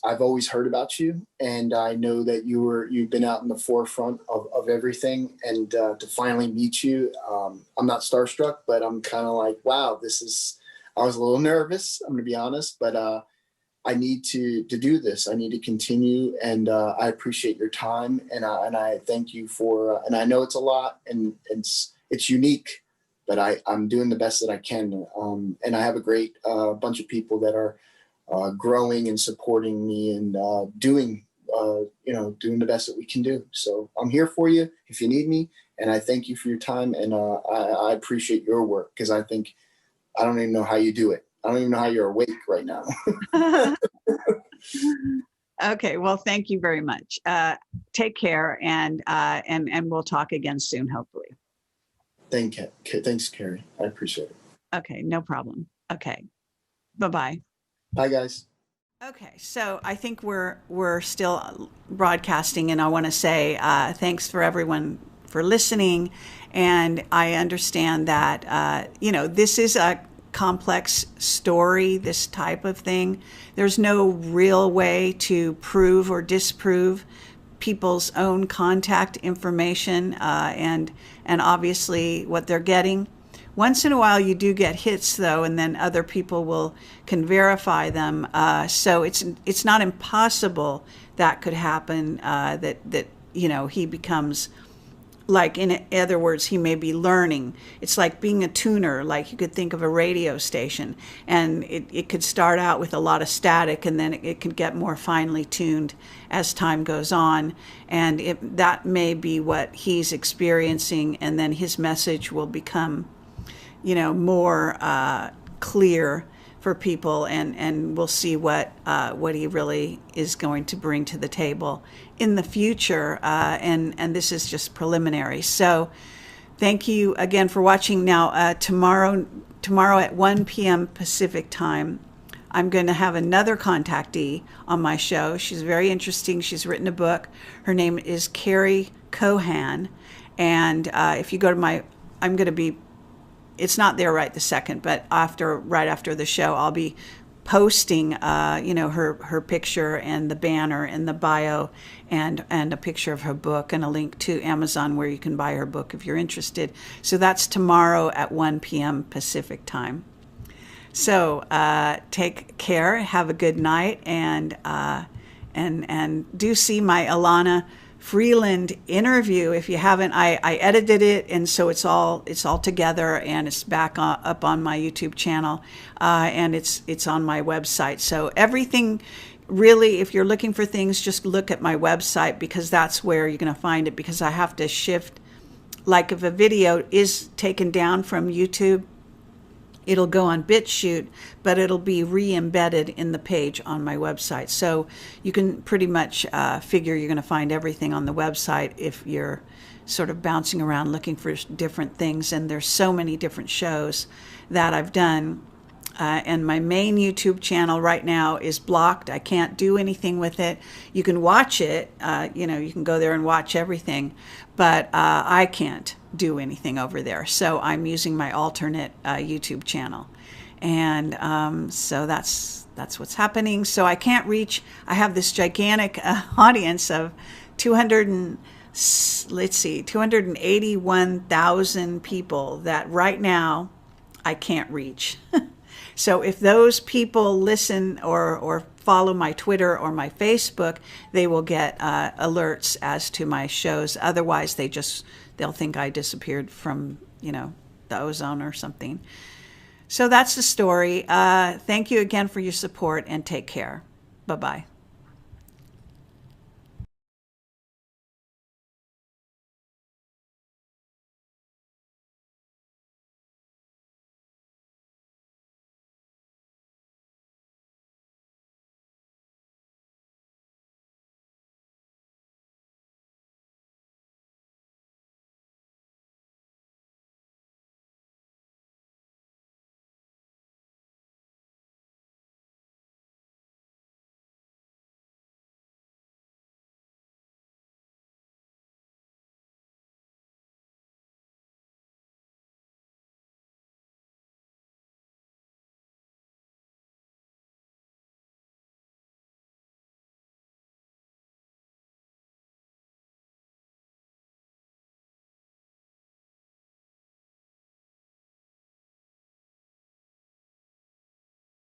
I've always heard about you, and I know that you've been out in the forefront of everything. And to finally meet you, I'm not starstruck, but I'm kind of like, wow, I was a little nervous, I'm going to be honest, but I need to do this. I need to continue, and I appreciate your time, and I thank you for. And I know it's a lot, and it's unique, but I'm doing the best that I can. And I have a great bunch of people that are growing and supporting me, and doing the best that we can do. So I'm here for you if you need me, and I thank you for your time, and I appreciate your work, because I don't even know how you do it. I don't even know how you're awake right now. Okay, well, thank you very much. Take care, and we'll talk again soon, hopefully. Thanks, Kerry. I appreciate it. Okay, no problem. Okay, bye-bye. Bye, guys. Okay, so I think we're still broadcasting, and I want to say thanks for everyone for listening. And I understand that this is a complex story, this type of thing. There's no real way to prove or disprove people's own contact information, and obviously what they're getting. Once in a while you do get hits though, and then other people can verify them. So it's not impossible that could happen, that he becomes, like, in other words, he may be learning. It's like being a tuner. Like, you could think of a radio station, and it could start out with a lot of static, and then it could get more finely tuned as time goes on. And that may be what he's experiencing, and then his message will become, more clear for people, and we'll see what he really is going to bring to the table in the future, and this is just preliminary. So thank you again for watching. Now tomorrow at 1 p.m. Pacific time, I'm going to have another contactee on my show. She's very interesting. She's written a book. Her name is Kerry Cohan, and if you go to it's not there right this second, but right after the show, I'll be posting, her picture and the banner and the bio, and a picture of her book, and a link to Amazon where you can buy her book if you're interested. So that's tomorrow at 1 p.m. Pacific time. So take care, have a good night, and do see my Alana Freeland interview if you haven't. I edited it, and so it's all together, and it's back up on my YouTube channel, and it's on my website. So everything, really, if you're looking for things, just look at my website, because that's where you're going to find it, because I have to shift. Like, if a video is taken down from YouTube, it'll go on BitChute, but it'll be re-embedded in the page on my website. So you can pretty much figure you're going to find everything on the website if you're sort of bouncing around looking for different things. And there's so many different shows that I've done. And my main YouTube channel right now is blocked. I can't do anything with it. You can watch it. You can go there and watch everything. But I can't do anything over there. So I'm using my alternate YouTube channel. And so that's what's happening. So I can't reach. I have this gigantic audience of 281,000 people that right now I can't reach. So if those people listen or follow my Twitter or my Facebook, they will get alerts as to my shows. Otherwise, they'll think I disappeared from, the ozone or something. So that's the story. Thank you again for your support, and take care. Bye-bye.